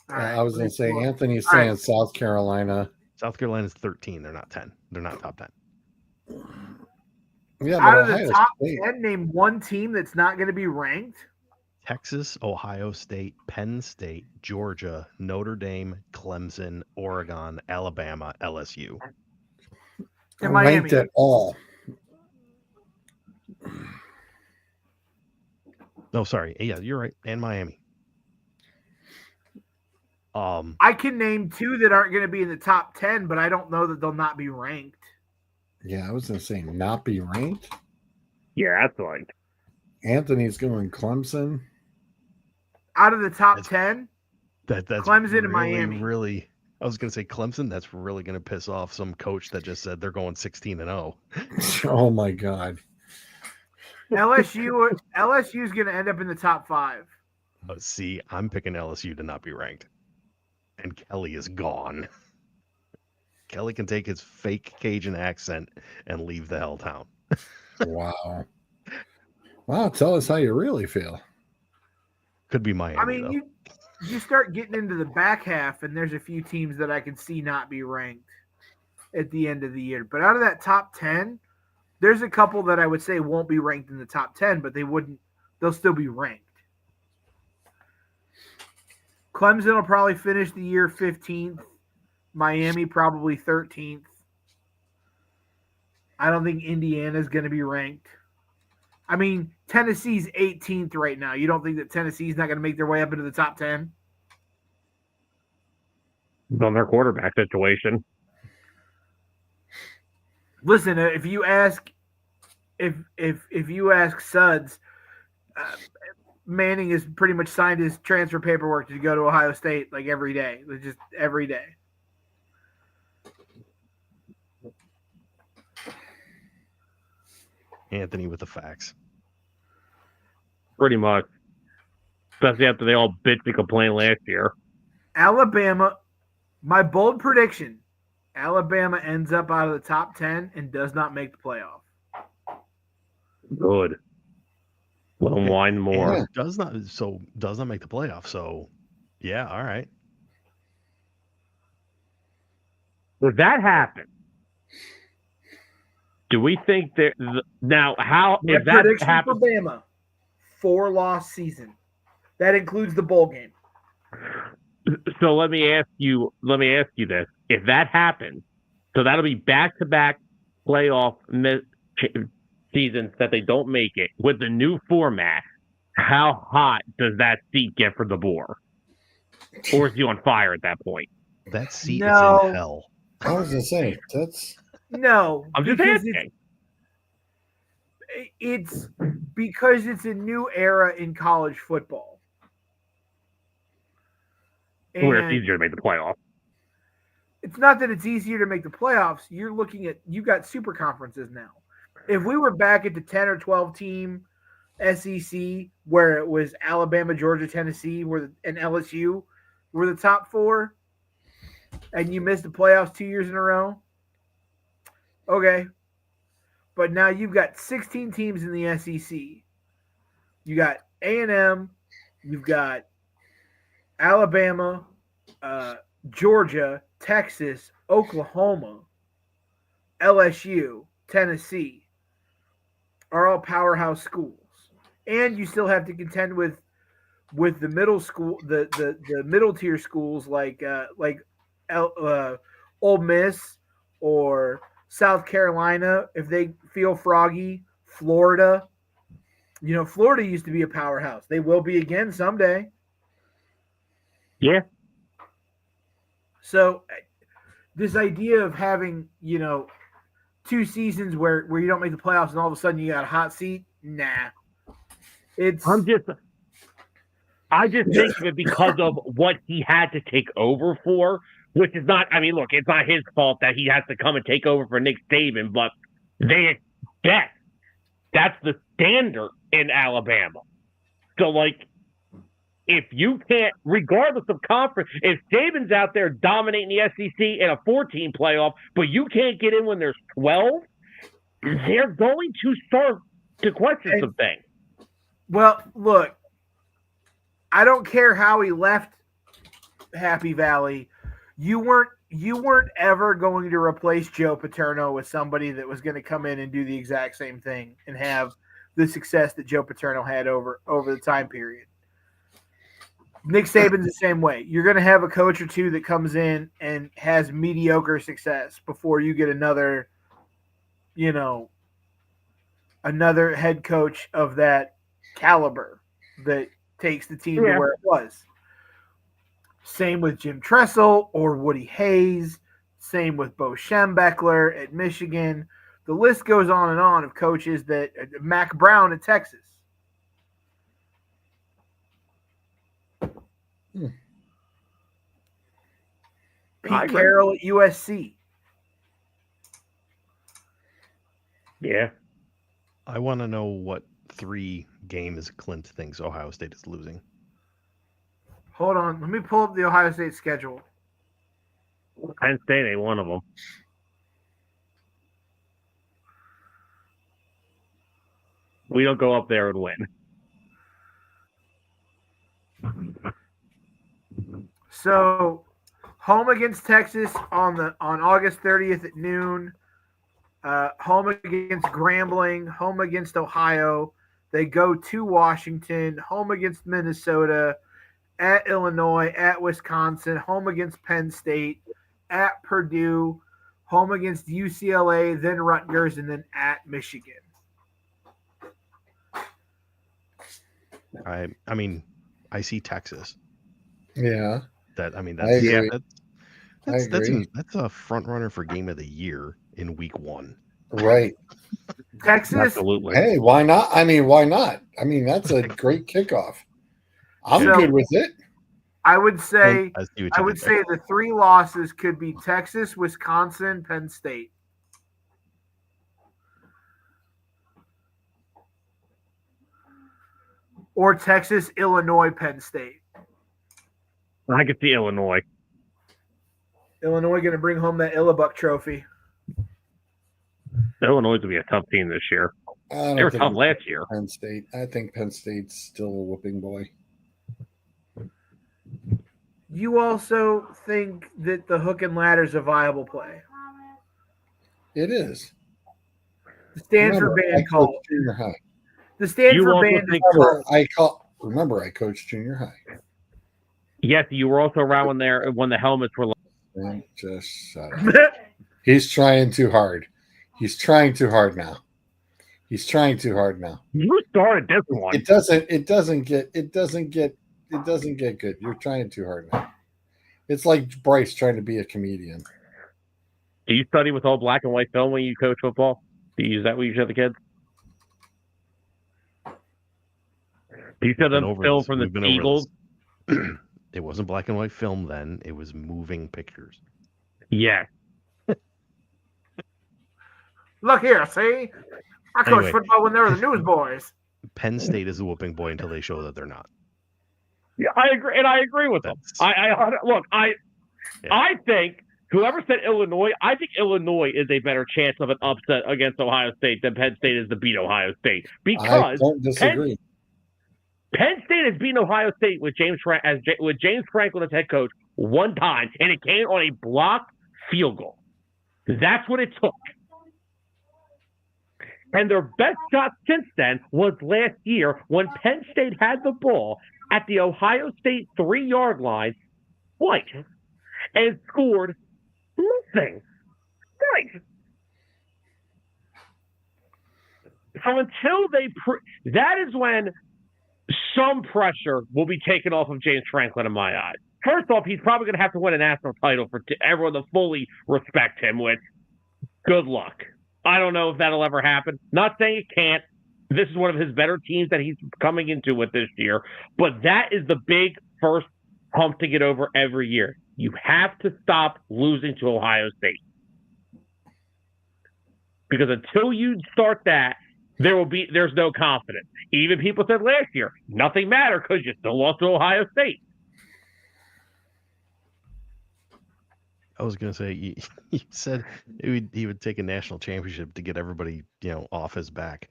Right, I was going to say, Anthony's saying South Carolina. South Carolina's 13. They're not 10. They're not top 10. Yeah, but Out of the Ohio top State. 10, name one team that's not going to be ranked. Texas, Ohio State, Penn State, Georgia, Notre Dame, Clemson, Oregon, Alabama, LSU. And Ranked Miami. at all. No, sorry. Yeah, you're right. And Miami. I can name two that aren't going to be in the top 10, but I don't know that they'll not be ranked. Yeah, I was going to say not be ranked. Yeah, that's like Anthony's going Clemson. Out of the top 10, that's Clemson really, and Miami. Really, I was going to say Clemson. That's really going to piss off some coach that just said they're going 16-0. Oh my God. LSU is going to end up in the top 5. See, I'm picking LSU to not be ranked. And Kelly is gone. Kelly can take his fake Cajun accent and leave the hell town. Wow. Wow, tell us how you really feel. Could be Miami. I mean, though. you start getting into the back half, and there's a few teams that I can see not be ranked at the end of the year. But out of that top 10, there's a couple that I would say won't be ranked in the top 10, but they'll still be ranked. Clemson will probably finish the year 15th. Miami probably 13th. I don't think Indiana's going to be ranked. I mean, Tennessee's 18th right now. You don't think that Tennessee's not going to make their way up into the top 10? on their quarterback situation. Listen, if you ask Suds, Manning has pretty much signed his transfer paperwork to go to Ohio State like every day. Just every day. Anthony with the facts. Pretty much. Especially after they all bitched and complained last year. Alabama, my bold prediction, Alabama ends up out of the top 10 and does not make the playoff. Good. Let them whine more. Yeah. Does not make the playoff. So, yeah, all right. If that happens, do we think that now how My if that prediction happens? for Bama, 4-loss season. That includes the bowl game. So let me ask you this: if that happens, so that'll be back-to-back playoff seasons that they don't make it with the new format. How hot does that seat get for the boar, or is he on fire at that point? That seat No. is in hell. I was going to say, that's. No, I'm just because asking. it's because it's a new era in college football. Where it's And easier to make the playoff. it's not that it's easier to make the playoffs. You're looking at you got super conferences now. If we were back at the 10 or 12 team SEC where it was Alabama, Georgia, Tennessee, and LSU were the top 4, and you missed the playoffs 2 years in a row, okay. But now you've got 16 teams in the SEC. You got A&M, you've got Alabama, Georgia, Texas, Oklahoma, LSU, Tennessee are all powerhouse schools. And you still have to contend with the middle school, the middle tier schools like Ole Miss or South Carolina if they feel froggy. Florida, Florida used to be a powerhouse. They will be again someday. Yeah. So this idea of having, 2 seasons where you don't make the playoffs and all of a sudden you got a hot seat, nah. I just think of it because of what he had to take over for, which is not, I mean, look, it's not his fault that he has to come and take over for Nick Saban, but they expect that's the standard in Alabama. So, if you can't, regardless of conference, if Saban's out there dominating the SEC in a 14 playoff, but you can't get in when there's 12, they're going to start to question some things. Well, look, I don't care how he left Happy Valley. You weren't you weren't ever going to replace Joe Paterno with somebody that was going to come in and do the exact same thing and have the success that Joe Paterno had over the time period. Nick Saban's the same way. You're going to have a coach or two that comes in and has mediocre success before you get another head coach of that caliber that takes the team to where it was. Same with Jim Tressel or Woody Hayes. Same with Bo Schembechler at Michigan. The list goes on and on of coaches that Mac Brown at Texas. Pete Carroll at USC. Yeah. I want to know what 3 games Clint thinks Ohio State is losing. Hold on. Let me pull up the Ohio State schedule. Penn State ain't one of them. We don't go up there and win. So, home against Texas on August 30th at noon. Home against Grambling. Home against Ohio. They go to Washington. Home against Minnesota. At Illinois. At Wisconsin. Home against Penn State. At Purdue. Home against UCLA. Then Rutgers. And then at Michigan. I mean, I see Texas. Yeah. That's that's a front runner for game of the year in week 1. Right. Texas. Absolutely. Hey, why not? I mean, why not? I mean, that's a great kickoff. I'm good with it. I would say the 3 losses could be Texas, Wisconsin, Penn State. Or Texas, Illinois, Penn State. I could see Illinois. Illinois going to bring home that Illabuck trophy. Illinois will be a tough team this year. They were tough last year. Penn State. I think Penn State's still a whooping boy. You also think that the hook and ladder is a viable play? It is. The Stanford band called junior high. The Stanford band Remember, I coached junior high. Yes, you were also around when the helmets were. Just shut up. He's trying too hard. He's trying too hard now. You started this one. It doesn't get good. You're trying too hard now. It's like Bryce trying to be a comedian. Do you study with all black and white film when you coach football? Is that what you show the kids? Do you show them film from the Eagles? It wasn't black and white film then. It was moving pictures. Yeah. Look here, see? I coached football when they were the newsboys. Penn State is a whooping boy until they show that they're not. Yeah, I agree, and I agree with them. I think whoever said Illinois, I think Illinois is a better chance of an upset against Ohio State than Penn State is to beat Ohio State. Because I don't disagree. Penn State has beaten Ohio State with James Franklin as head coach one time, and it came on a blocked field goal. That's what it took. And their best shot since then was last year when Penn State had the ball at the Ohio State 3-yard line twice and scored nothing. Right. So until that is when some pressure will be taken off of James Franklin in my eyes. First off, he's probably going to have to win a national title for everyone to fully respect him with. Good luck. I don't know if that'll ever happen. Not saying it can't. This is one of his better teams that he's coming into with this year. But that is the big first hump to get over every year. You have to stop losing to Ohio State. Because until you start that, there's no confidence. Even people said last year, nothing mattered because you still lost to Ohio State. I was going to say, you said he would take a national championship to get everybody, off his back.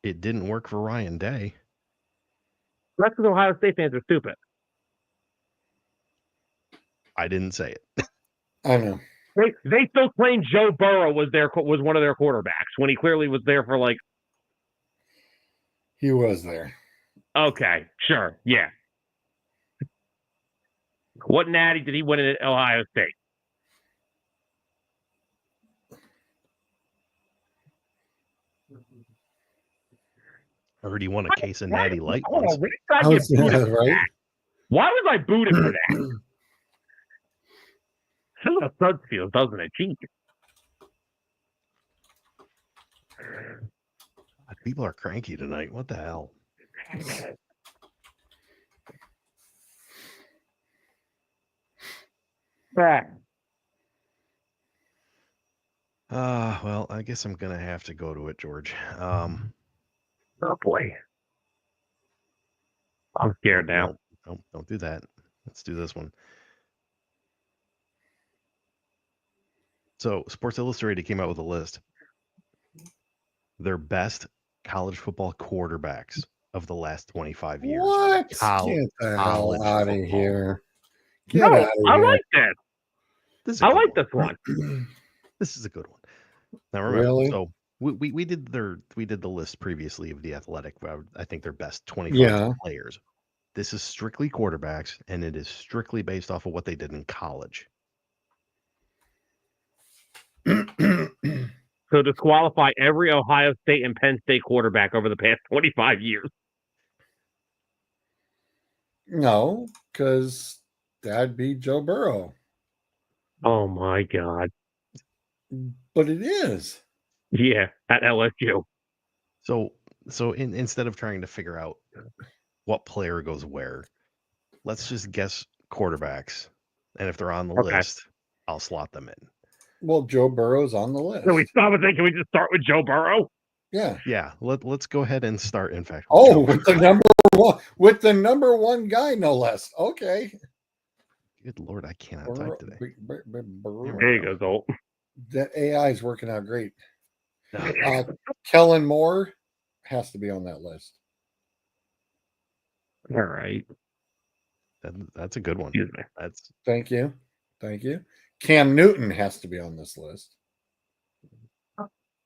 It didn't work for Ryan Day. That's because Ohio State fans are stupid. I didn't say it. I know. They still claim Joe Burrow was one of their quarterbacks when he clearly was there for like. He was there. Okay, sure, yeah. What natty did he win at Ohio State? I heard he won a case of Natty Light Hold once. on, when did I get booted for right? that? Why was I booted for that? This is a thud feels, doesn't it? Jeez. People are cranky tonight. What the hell? Well, I guess I'm gonna have to go to it, George. Oh boy, I'm scared now. No, don't do that. Let's do this one. So, Sports Illustrated came out with a list. Their best college football quarterbacks of the last 25 years. What? Get the hell out of here. Get No, out of I here. like this. I like this one. This is a good one. Now remember, Really? so we did the list previously of the Athletic. I think their best 25 players. This is strictly quarterbacks, and it is strictly based off of what they did in college. So disqualify every Ohio State and Penn State quarterback over the past 25 years. No, because that'd be Joe Burrow. Oh my God. But it is. Yeah, at LSU. So instead of trying to figure out what player goes where, let's just guess quarterbacks. And if they're on the list, I'll slot them in. Well, Joe Burrow's on the list. So we stop and think, can we just start with Joe Burrow? Yeah. Yeah. Let's go ahead and start. In fact, with the number one guy, no less. Okay. Good Lord, I cannot type today. There you go, Zolt. That AI is working out great. Kellen Moore has to be on that list. All right. That's a good one. Excuse me. Thank you. Cam Newton has to be on this list.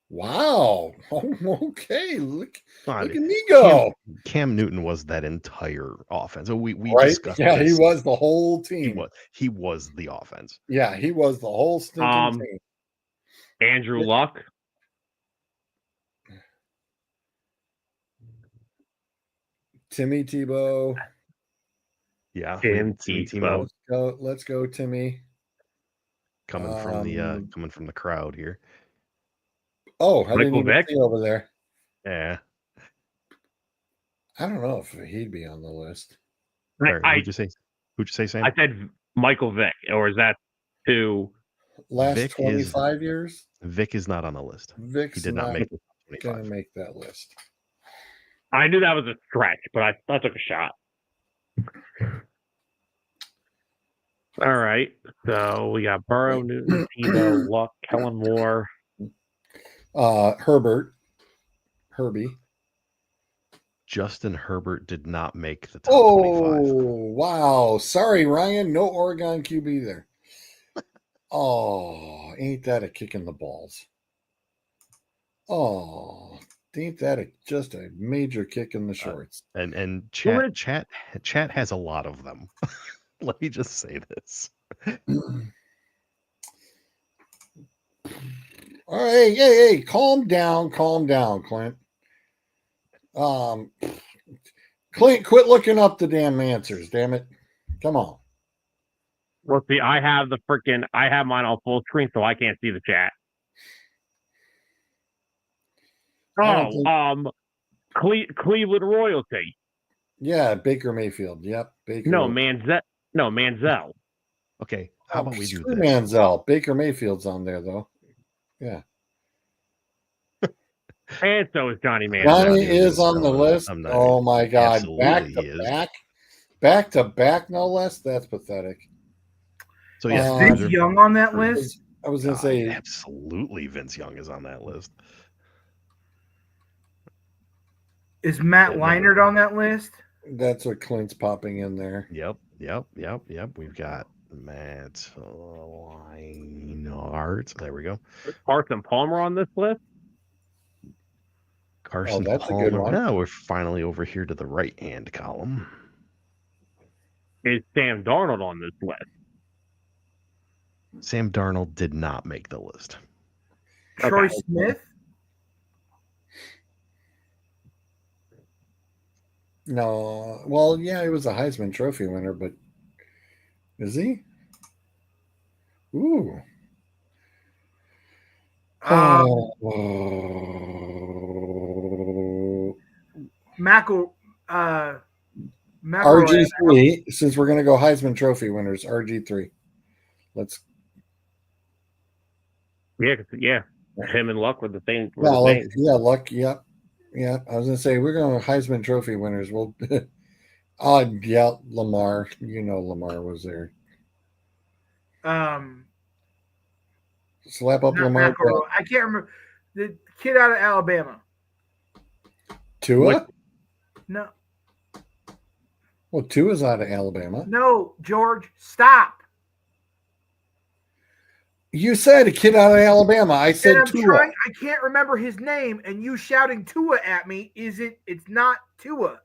Wow. Okay. Look at me go. Cam Newton was that entire offense. So we discussed. Yeah, he was the whole team. He was the offense. Yeah, he was the whole stinking team. Andrew Luck. Timmy Tebow. Yeah, Tim Tebow. Let's go, Timmy. Coming from the crowd here. Oh, I didn't even see over there. Yeah. I don't know if he'd be on the list. Who'd you say, Sam? I said Michael Vick, or is that too? Last Vic 25 years? Vic is not on the list. Vic's he did not make the top 25. Gonna make that list. I knew that was a stretch, but I took a shot. All right. So we got Burrow, Newton, Tebow, Luck, Kellen Moore. Herbie. Justin Herbert did not make the top 25. Wow. Sorry, Ryan. No Oregon QB there. Oh, ain't that a kick in the balls? Oh, ain't that just a major kick in the shorts? And chat has a lot of them. Let me just say this. All right, hey, calm down, Clint. Clint, quit looking up the damn answers, damn it. Come on. Well, see, I have mine on full screen, so I can't see the chat. Cleveland royalty. Yeah, Baker Mayfield. Yep, Baker. No, Manziel. Okay, how about we do this? Manziel. Baker Mayfield's on there, though. Yeah. And so is Johnny Manziel. Johnny is on the list. Oh, my God. Back to back, no less. That's pathetic. So, yeah. Is Vince Young on that list? I was going to say. Absolutely, Vince Young is on that list. Is Matt Leinart on that list? That's what Clint's popping in there. Yep. We've got Matt Leinart. There we go. Carson Palmer on this list? Carson that's a good Palmer. one. Now we're finally over here to the right-hand column. Is Sam Darnold on this list? Sam Darnold did not make the list. Troy Okay. Smith. No, well, yeah, he was a Heisman Trophy winner, but is he? Ooh. Oh. McElroy. RG3, since we're going to go Heisman Trophy winners, RG3. Let's. Yeah. Him and Luck were the thing. Luck. Yep. Yeah. I was going to say, we're going to Heisman Trophy winners. Well, Lamar. You know, Lamar was there. Slap up Lamar. I can't remember. The kid out of Alabama. Tua? No. Well, Tua's out of Alabama. No, George, stop. You said a kid out of Alabama. I said Tua. I can't remember his name, and you shouting Tua at me. It's not Tua.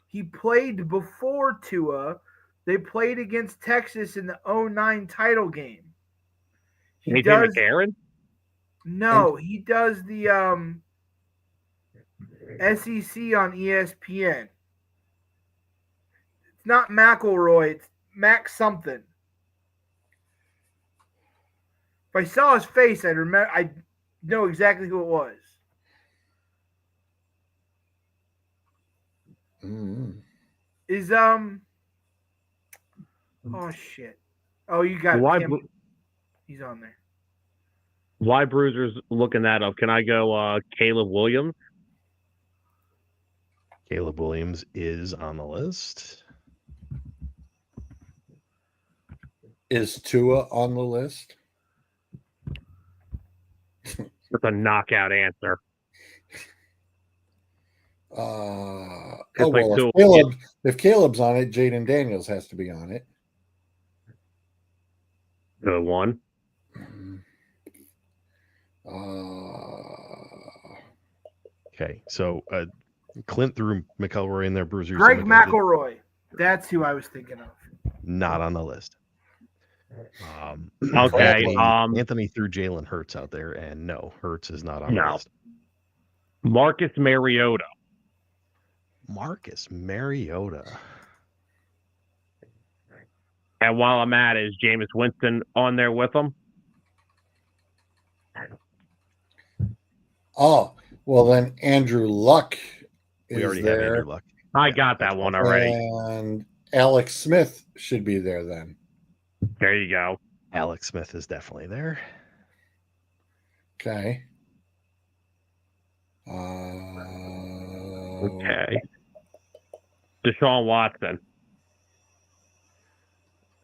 He played before Tua. They played against Texas in the 2009 title game. He does McCarron? No, he does the SEC on ESPN. It's not McElroy. It's Mac something. If I saw his face, I'd know exactly who it was. Mm-hmm. Is oh shit. Oh, you got him. He's on there. Why Bruiser's looking that up? Can I go Caleb Williams? Caleb Williams is on the list. Is Tua on the list? That's a knockout answer. If Caleb's on it, Jaden Daniels has to be on it. Good one. Okay, so Clint threw McElroy in there. Bruiser. Greg McElroy. That's who I was thinking of. Not on the list. Okay. Anthony threw Jalen Hurts out there, and no, Hurts is not on the list. Marcus Mariota. Marcus Mariota. And while I'm at it, is Jameis Winston on there with him? Oh, well then Andrew Luck is we already there. have Andrew Luck. I got that one already. And Alex Smith should be there then. There you go. Alex Smith is definitely there. Okay. Okay. Deshaun Watson.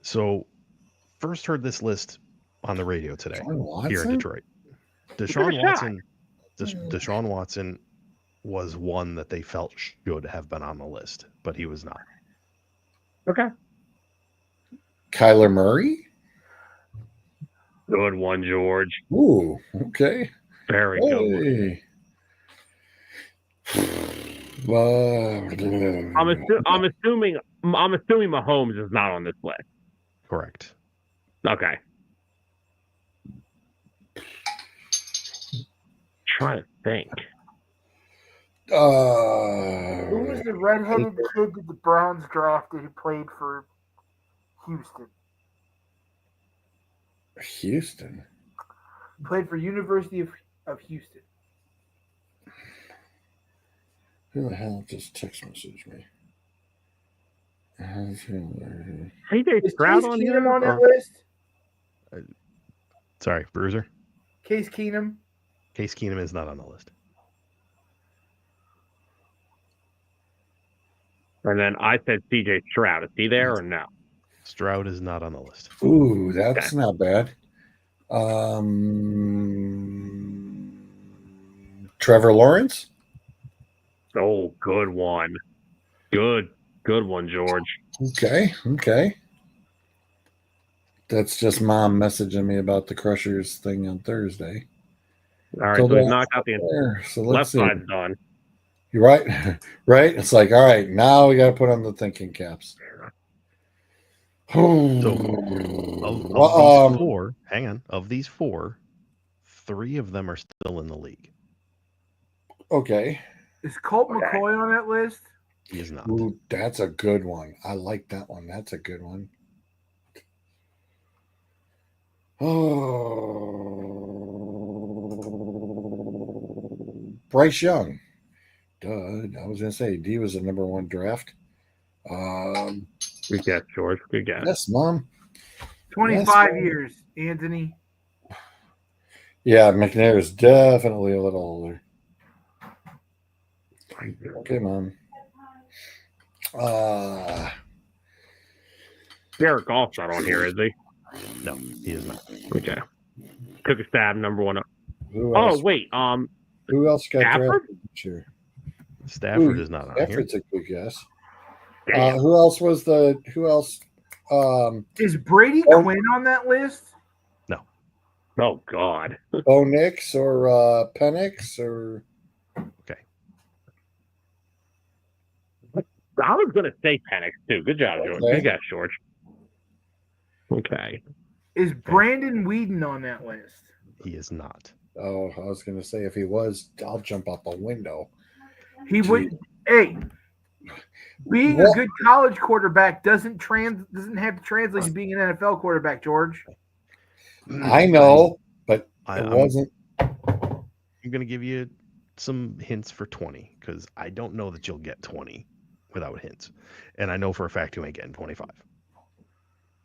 So, first heard this list on the radio today here in Detroit. Deshaun Watson was one that they felt should have been on the list, but he was not. Okay. Kyler Murray? Good one, George. Ooh, okay. Very good one. I'm assuming Mahomes is not on this list. Correct. Okay. Trying to think. Who was the redheaded kid that the Browns drafted who played for Houston? Houston? Played for University of Houston. Who the hell just text messaged me? CJ Stroud on Keenum on that list? Sorry, Bruiser. Case Keenum. Case Keenum is not on the list. And then I said CJ Stroud. Is he there or no? Stroud is not on the list. Ooh, that's not bad. Trevor Lawrence? Oh, good one. Good one, George. Okay. That's just mom messaging me about the Crushers thing on Thursday. All right, Told so her he's knocked out the there, so let's left see. side's done. You're right, right? It's like, all right, now we got to put on the thinking caps. Of these four, hang on. Of these four, 3 of them are still in the league. Okay. Is Colt McCoy on that list? He is not. Ooh, that's a good one. I like that one. That's a good one. Oh, Bryce Young. Duh. I was gonna say D was the number 1 draft. Good guess, George. Good guess. Yes, Mom. 25 Yes, years, Anthony. Yeah, McNair is definitely a little older. Okay, Mom. Derek Goff's not on here, is he? No, he is not. Okay. Took a stab, number 1 up. Who wait. Who else got Stafford? drafted this year? Stafford is not on Stafford's here. a good guess. Damn. Who else was the? Who else? Is Brady Quinn on that list? No. Oh God. Bo Nix or Penix or? Okay. I was gonna say Penix too. Good job, George. Okay. Good guess, George. Okay. Is Brandon Whedon on that list? He is not. Oh, I was gonna say if he was, I'll jump out the window. He would. Hey, being a good college quarterback doesn't have to translate to being an NFL quarterback, George. I know, but it wasn't. I'm going to give you some hints for 20 because I don't know that you'll get 20 without hints, and I know for a fact you ain't getting 25.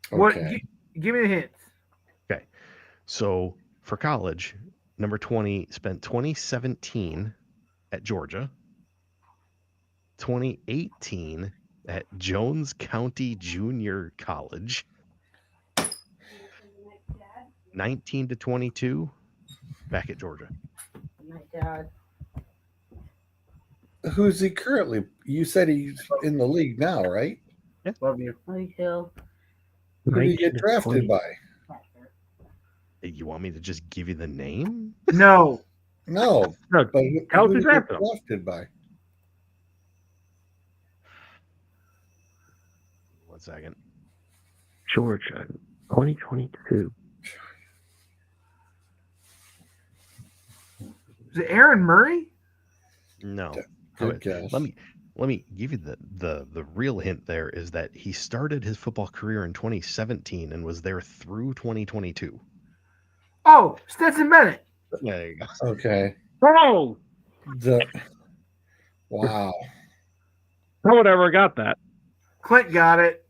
What? Okay. Give me the hints. Okay, so for college, number 20 spent 2017 at Georgia, 2018 at Jones County Junior College, 19 to 22 back at Georgia. My dad. Who's he currently? You said he's in the league now, right? Yeah. Love you. Me too. Who did he get drafted by? You want me to just give you the name? No. No. No, But how who did did he that get happen? drafted by? 1 second. Georgia, 2022. Is it Aaron Murray? No. Good guess. Let me give you the real hint there is that he started his football career in 2017 and was there through 2022. Oh, Stetson Bennett. There you go. Okay. Oh, Wow. no one ever got that. Clint got it.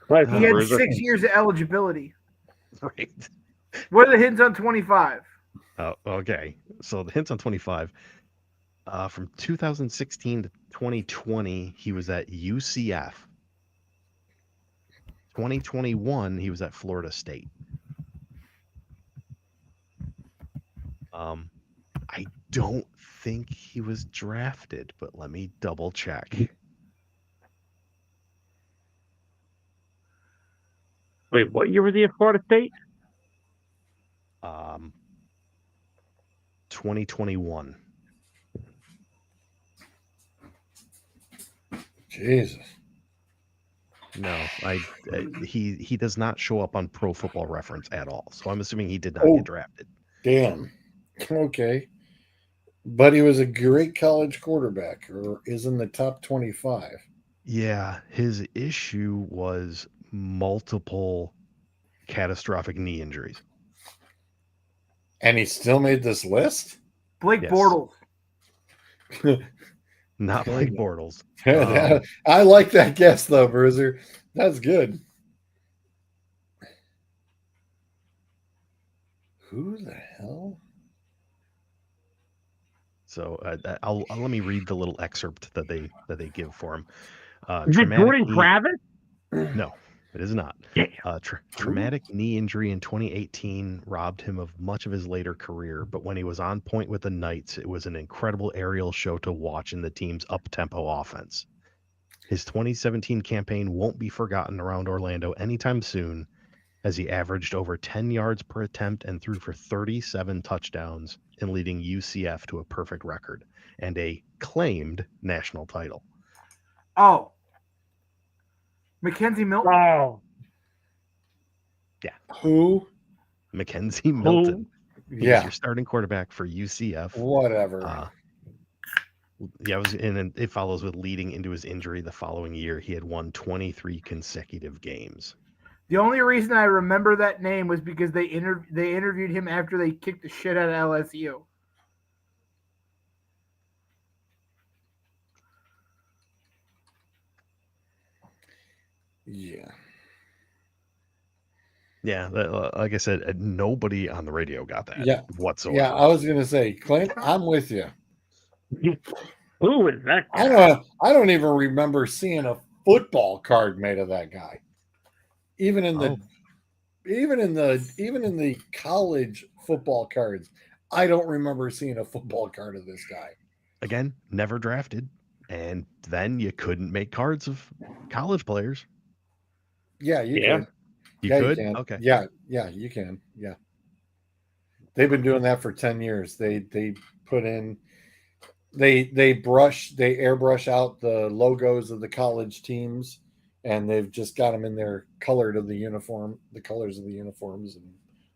Right, He had Bruiser. 6 years of eligibility. Right. What are the hints on 25? Oh, okay. So the hints on 25. From 2016 to 2020, he was at UCF. 2021, he was at Florida State. I don't think he was drafted, but let me double check. Wait, what year was he at Florida State? 2021. Jesus. No, he does not show up on Pro Football Reference at all. So I'm assuming he did not Oh. get drafted. Damn. Okay. But he was a great college quarterback, or is in the top 25. Yeah, his issue was multiple catastrophic knee injuries. And he still made this list? Blake Yes. Bortles. Not Blake Bortles. I like that guess, though, Bruiser. That's good. Who the hell? So I'll let me read the little excerpt that they give for him. Is it Jordan Travis? No, it is not. Traumatic knee injury in 2018 robbed him of much of his later career, but when he was on point with the Knights, it was an incredible aerial show to watch in the team's up-tempo offense. His 2017 campaign won't be forgotten around Orlando anytime soon, as he averaged over 10 yards per attempt and threw for 37 touchdowns in leading UCF to a perfect record and a claimed national title. Oh, Mackenzie Milton. Oh, Who? Mackenzie Milton. He was Yeah, your starting quarterback for UCF. whatever. It follows with leading into his injury the following year. He had won 23 consecutive games. The only reason I remember that name was because they interviewed him after they kicked the shit out of LSU. Yeah. Yeah, like I said, nobody on the radio got that whatsoever. Yeah, I was gonna say, Clint, I'm with you. who is that guy? I don't even remember seeing a football card made of that guy. Even in the college football cards, I don't remember seeing a football card of this guy. Again, never drafted, and then you couldn't make cards of college players. Yeah, you could. You yeah, could? You can. Okay. Yeah, you can. Yeah. They've been doing that for 10 years. They put in they airbrush out the logos of the college teams, and they've just got them in their color to the uniform, the colors of the uniforms and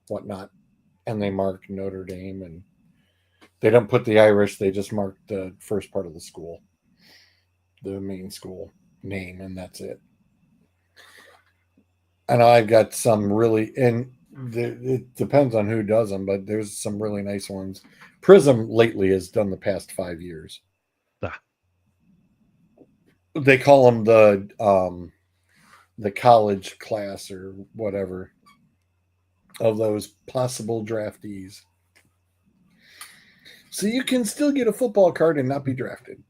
whatnot. And they mark Notre Dame, and they don't put the Irish, they just mark the first part of the school, the main school name, and that's it. And I've got some really, and it depends on who does them, but there's some really nice ones. Prism lately has done the past 5 years. They call them the college class or whatever of those possible draftees. So you can still get a football card and not be drafted.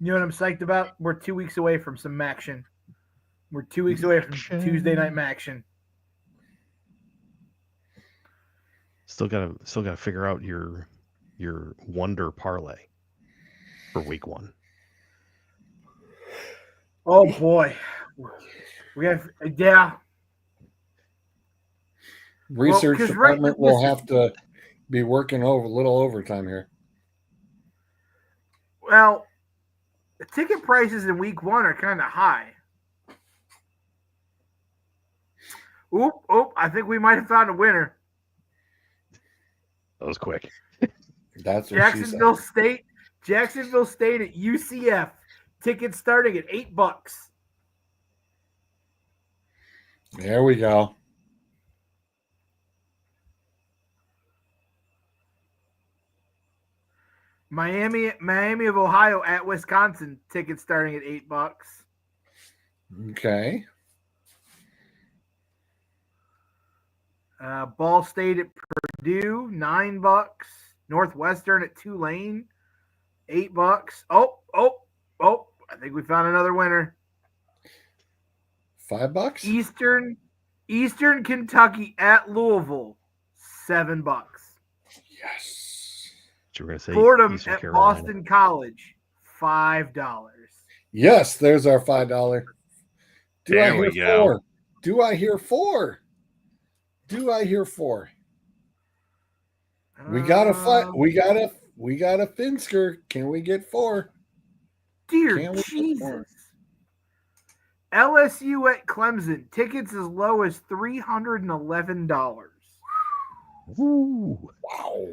You know what I'm psyched about? We're 2 weeks away from some action. We're 2 weeks away from Tuesday night action. Still gotta figure out your wonder parlay for week 1. Oh boy, we have Research department will have to be working a little overtime here. Well, the ticket prices in week 1 are kind of high. Oop! I think we might have found a winner. That was quick. That's what Jacksonville State. Jacksonville State at UCF. Tickets starting at $8. There we go. Miami of Ohio at Wisconsin. Tickets starting at $8. Okay. Ball State at Purdue, $9. Northwestern at Tulane, $8. Oh! I think we found another winner. $5? Eastern Kentucky at Louisville, $7. Yes. You were gonna say Fordham Eastern at Carolina. Boston College, $5. Yes, there's our $5. Do There I hear we go. 4? Do I hear 4? Do I hear 4? We got a fight. We got a Finsker. Can we get 4? Dear Jesus. LSU at Clemson. Tickets as low as $311. Ooh. Wow.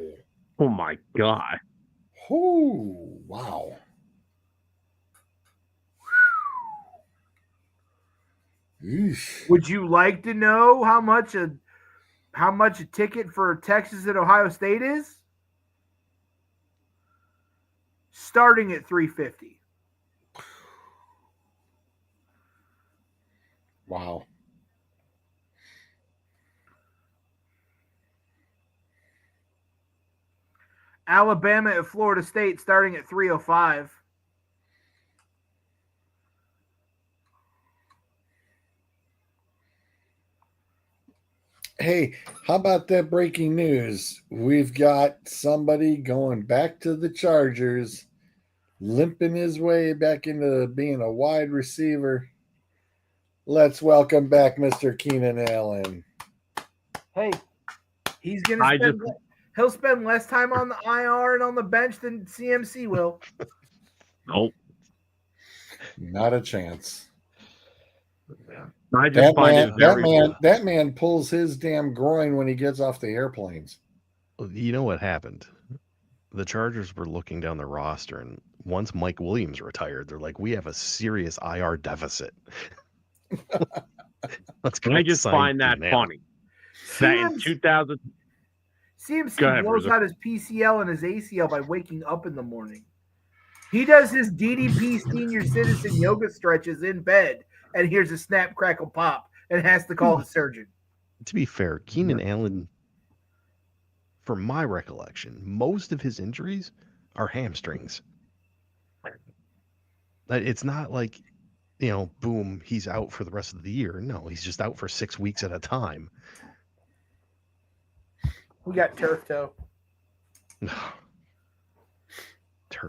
Oh my God. Oh, wow. Eesh. Would you like to know how much a ticket for Texas at Ohio State is? Starting at $350. Wow. Alabama at Florida State starting at $305. Hey, how about that breaking news? We've got somebody going back to the Chargers. limping his way back into being a wide receiver. Let's welcome back Mr. Keenan Allen. Hey, he'll spend less time on the IR and on the bench than CMC will. Nope. Not a chance. I just find it very that man pulls his damn groin when he gets off the airplanes. You know what happened? The Chargers were looking down the roster, and once Mike Williams retired, they're like, we have a serious IR deficit. Let's go. I just find that funny. That in 2000, CMC blows out his PCL and his ACL by waking up in the morning. He does his DDP senior citizen yoga stretches in bed, and here's a snap, crackle, pop, and has to call the surgeon. To be fair, Keenan Allen, from my recollection, most of his injuries are hamstrings. It's not like, boom, he's out for the rest of the year. No, he's just out for 6 weeks at a time. We got turf toe.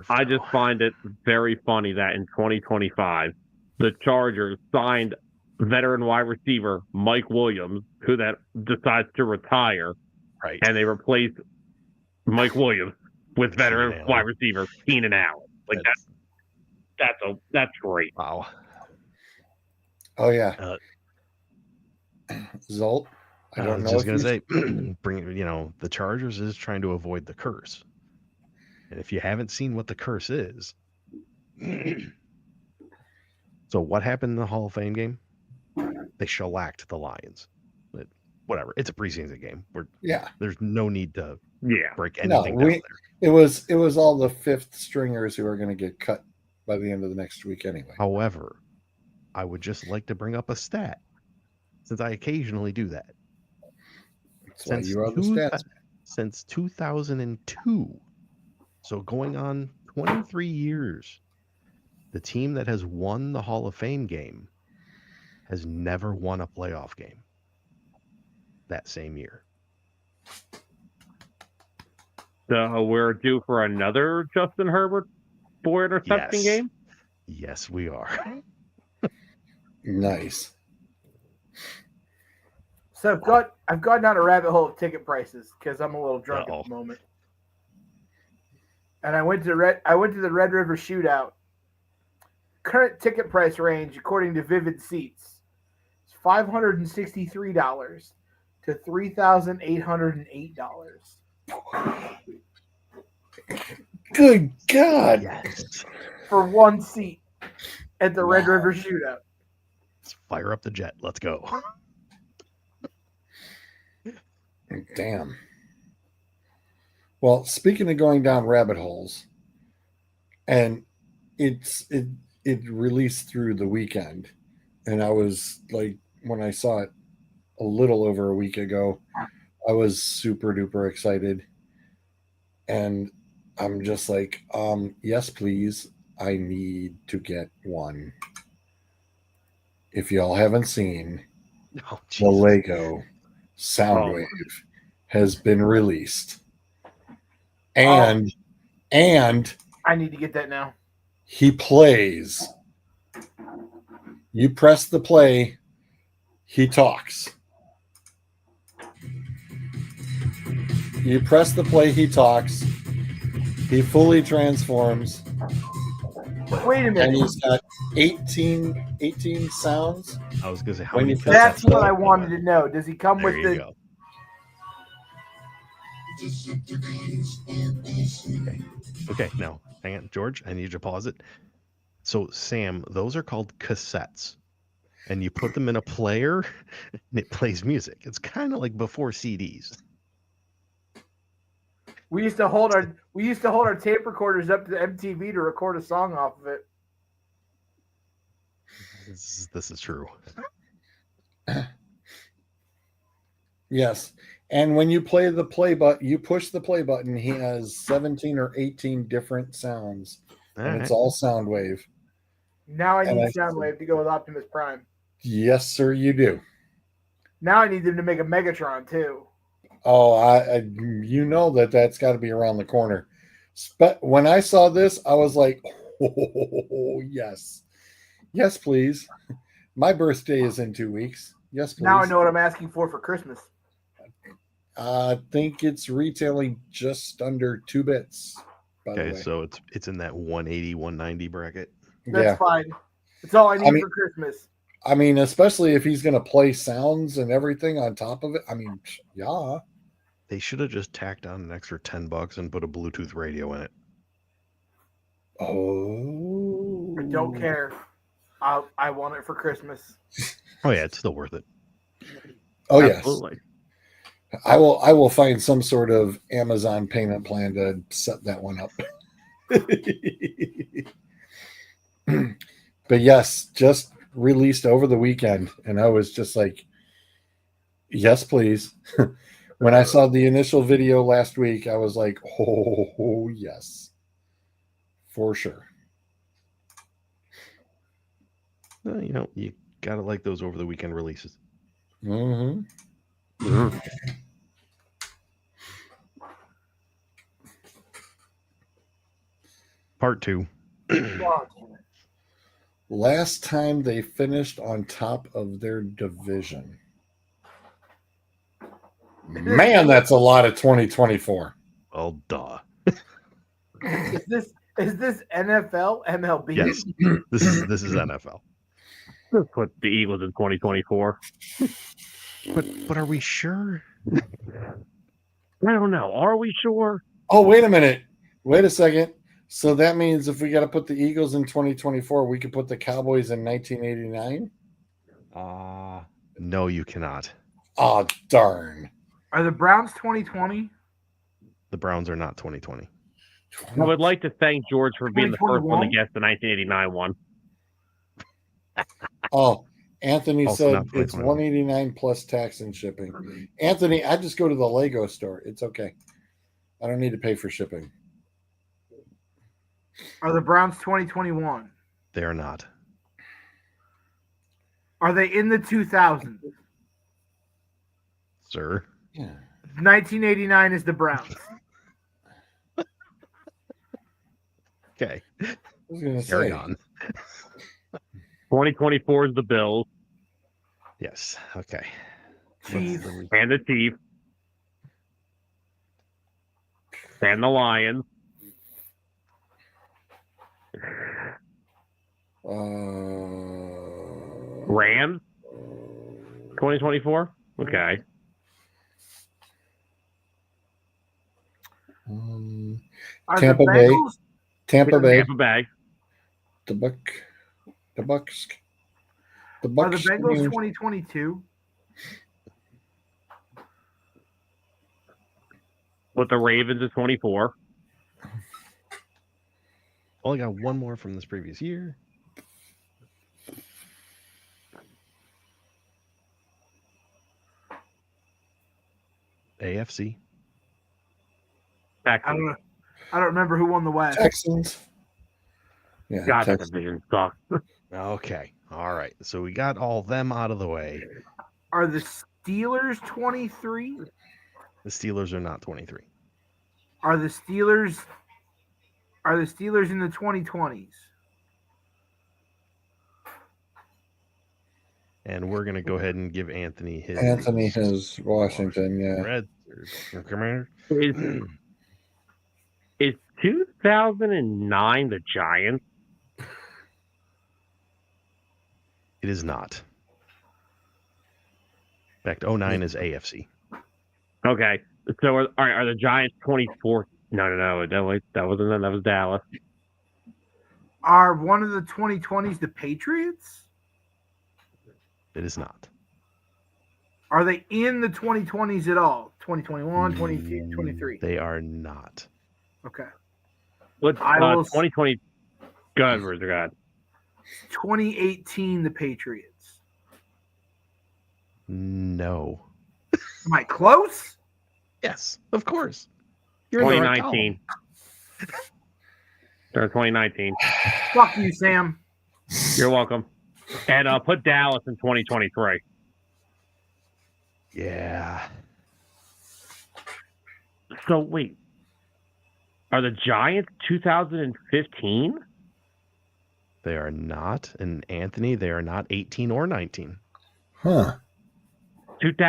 I just find it very funny that in 2025, the Chargers signed veteran wide receiver Mike Williams, who that decides to retire, right? And they replace Mike Williams with veteran wide receiver Keenan Allen. Like that's great. Wow. Oh yeah. Zolt. I was just gonna say, the Chargers is trying to avoid the curse. And if you haven't seen what the curse is, so what happened in the Hall of Fame game? They shellacked the Lions. But whatever, it's a preseason game. There's no need to break anything down there. It was all the fifth stringers who are going to get cut by the end of the next week anyway. However, I would just like to bring up a stat, since I occasionally do that. That's why you are the stats. Since 2002. So going on 23 years, the team that has won the Hall of Fame game has never won a playoff game that same year. So we're due for another Justin Herbert 4 interception game? Yes, we are. Nice. So I've gone down a rabbit hole of ticket prices because I'm a little drunk at the moment. And I went to the Red River Shootout. Current ticket price range, according to Vivid Seats, is $563 to $3,808. Good God! Yes. For one seat at the Red River Shootout. Let's fire up the jet. Let's go. Damn. Well, speaking of going down rabbit holes, and it released through the weekend, and I was like, when I saw it a little over a week ago, I was super duper excited, and I'm just like, yes, please, I need to get one. If y'all haven't seen, the Lego Soundwave has been released. And I need to get that now. He plays. You press the play, he talks. You press the play, he talks. He fully transforms. Wait a minute. And he's got 18 sounds. I was going to say, how When many? you That's what I wanted to know. Does he come with the? Go. Okay, now hang on, George. I need you to pause it. So, Sam, those are called cassettes, and you put them in a player, and it plays music. It's kind of like before CDs. We used to hold our tape recorders up to the MTV to record a song off of it. This is true. Yes. And when you play the play button, you push the play button, he has 17 or 18 different sounds. It's all Soundwave. Now I need Soundwave to go with Optimus Prime. Yes, sir, you do. Now I need them to make a Megatron too. Oh, you know that's got to be around the corner. But when I saw this, I was like, Oh, yes. Yes, please. My birthday is in 2 weeks. Yes, please. Now I know what I'm asking for Christmas. I think it's retailing just under 2 bits. By the Okay, way, so it's in that 180, 190 bracket. That's fine. That's all I need mean- for Christmas. I mean, especially if he's going to play sounds and everything on top of it. I mean, yeah. They should have just tacked on an extra $10 and put a Bluetooth radio in it. Oh, I don't care. I want it for Christmas. Oh yeah, it's still worth it. Oh Absolutely. yes, I will find some sort of Amazon payment plan to set that one up. But yes, just released over the weekend, and I was just like, yes, please. When I saw the initial video last week, I was like, oh yes, for sure. You gotta like those over the weekend releases. Mm-hmm. Part 2. Last time they finished on top of their division. Man, that's a lot of 2024. Well, duh. Is this NFL, MLB? Yes, this is NFL. Let's put the Eagles in 2024. But are we sure? I don't know. Are we sure? Oh, wait a minute. Wait a second. So that means if we got to put the Eagles in 2024, we could put the Cowboys in 1989? No, you cannot. Oh, darn. Are the Browns 2020? The Browns are not 2020. I would like to thank George for being the first one to 2021? guess the 1989 one. Oh, Anthony Also said not it's 2021. 189 plus tax and shipping. Anthony, I just go to the Lego store. It's okay. I don't need to pay for shipping. Are the Browns 2021? They are not. Are they in the 2000s? Sir. Yeah. 1989 is the Browns. Okay. I was going to Carry say. on. 2024 is the Bills Yes. Okay. Chiefs. and the Chiefs and the Lions. Rams 2024. Okay. Are Tampa the Bay. Bengals? Tampa Bay. Tampa Bay. The Bucks. Are the Bucks. Bengals 2022? With the Ravens is 24. Only got one more from this previous year. AFC. I don't know. I don't remember who won the West. Texans. Yeah, God, that Texans. division sucks. Okay. All right. So we got all them out of the way. Are the Steelers 23? The Steelers are not 23. Are the Steelers in the 2020s? And we're gonna go ahead and give Anthony his Washington, yeah. Red Commander. Is 2009 the Giants? It is not. In fact, 09 is AFC. Okay. So are the Giants 24? No. That wasn't them. That was Dallas. Are one of the 2020s the Patriots? It is not. Are they in the 2020s at all? 2021, 22, 23? They are not. Okay. What's I will- 2020? God, where's the God? 2018, the Patriots. No. Am I close? Yes, of course. You're in the right 2019. Or 2019. Fuck you, Sam. You're welcome. And put Dallas in 2023. Yeah. So wait, are the Giants 2015? They are not. And Anthony, they are not 18 or 19. Huh. 08?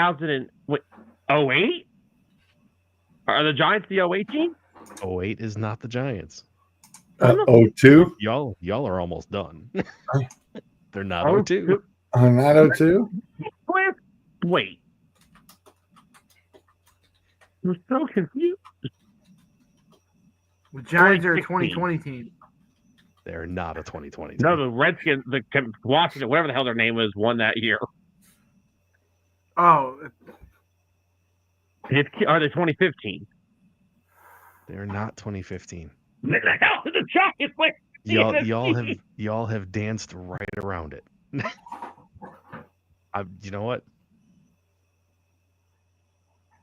Are the Giants the 08 team? 08 is not the Giants. 02? Y'all are almost done. They're not 02. 02. Not 02? Wait. I'm so confused. The Giants are a 2016. 2020 team. They're not a 2020 team. No, the Redskins, the Washington, whatever the hell their name was, won that year. Oh, Are they 2015? They're not 2015. The hell are the Giants? Wait, Y'all have danced right around it. You know what?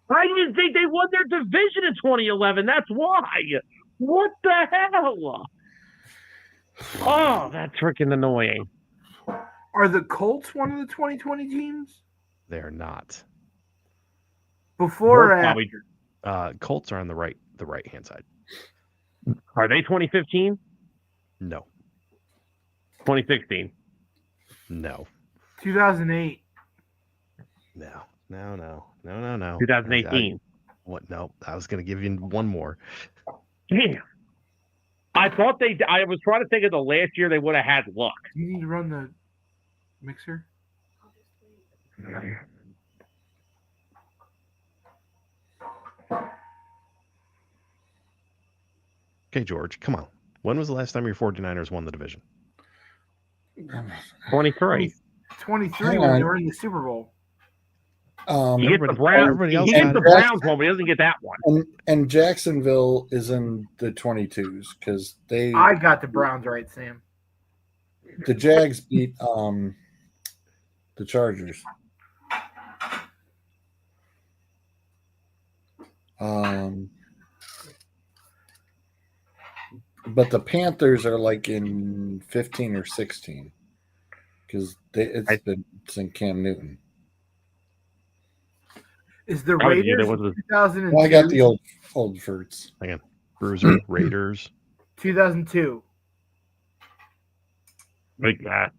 I didn't think they won their division in 2011. That's why. What the hell? Oh, that's freaking annoying. are the Colts one of the 2020 teams? They're not. Before or Probably. after? Colts are on the right hand side. Are they 2015? No. 2016? No. 2008. No. 2018? What? No. I was going to give you one more. Damn. I thought I was trying to think of the last year they would have had luck. Do you need to run the mixer? Okay, George, come on. When was the last time your 49ers won the division? 23. 23 when they were in the Super Bowl. He gets the Browns. He gets the Browns one, but he doesn't get that one. And Jacksonville is in the 22s because I got the Browns right, Sam. The Jags beat the Chargers. But the Panthers are like in 15 or 16 because it's in Cam Newton. Is the Raiders 2002? Well, I got the old fruits. Hang on. Bruiser, Raiders. 2002. Like that.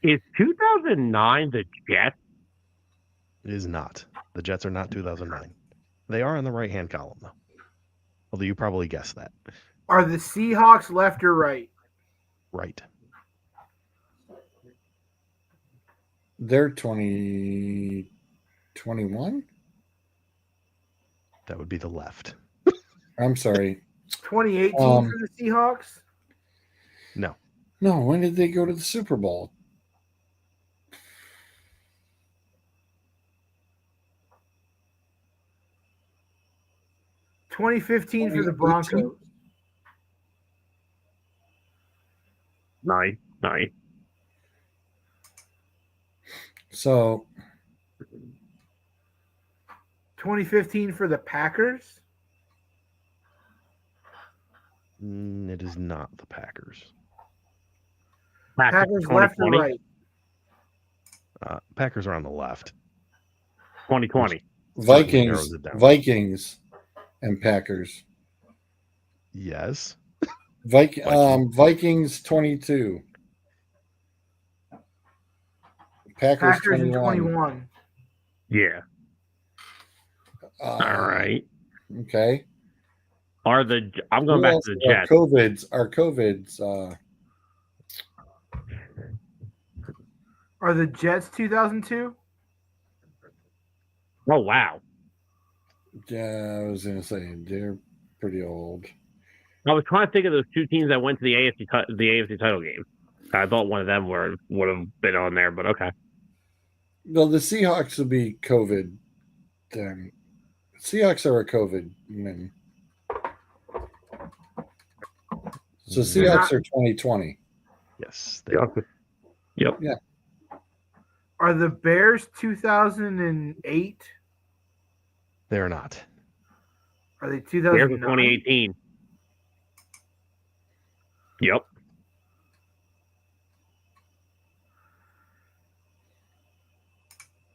Is 2009 the Jets? It is not. The Jets are not 2009. They are in the right-hand column, though. Although you probably guessed that. Are the Seahawks left or right? Right. They're 2021? That would be the left. I'm sorry. 2018 for the Seahawks? No. No, when did they go to the Super Bowl? $2015 for the Broncos. Nice. So 2015 for the Packers. It is not the Packers. Packers left or right? Packers are on the left. 2020. Vikings and Packers. Yes. Vikings 22. Packers 21. Yeah. All right. Okay. I'm going back to the Jets. Our COVIDs. Are the Jets 2002? Oh, wow. Yeah, I was going to say they're pretty old. I was trying to think of those two teams that went to the AFC title game. I thought one of them would have been on there, but okay. Well, the Seahawks will be COVID. Then Seahawks are a COVID. So Seahawks are 2020. Yes. Yep. Yeah. Are the Bears 2008? They're not. Are they Bears 2009? 2018. Yep.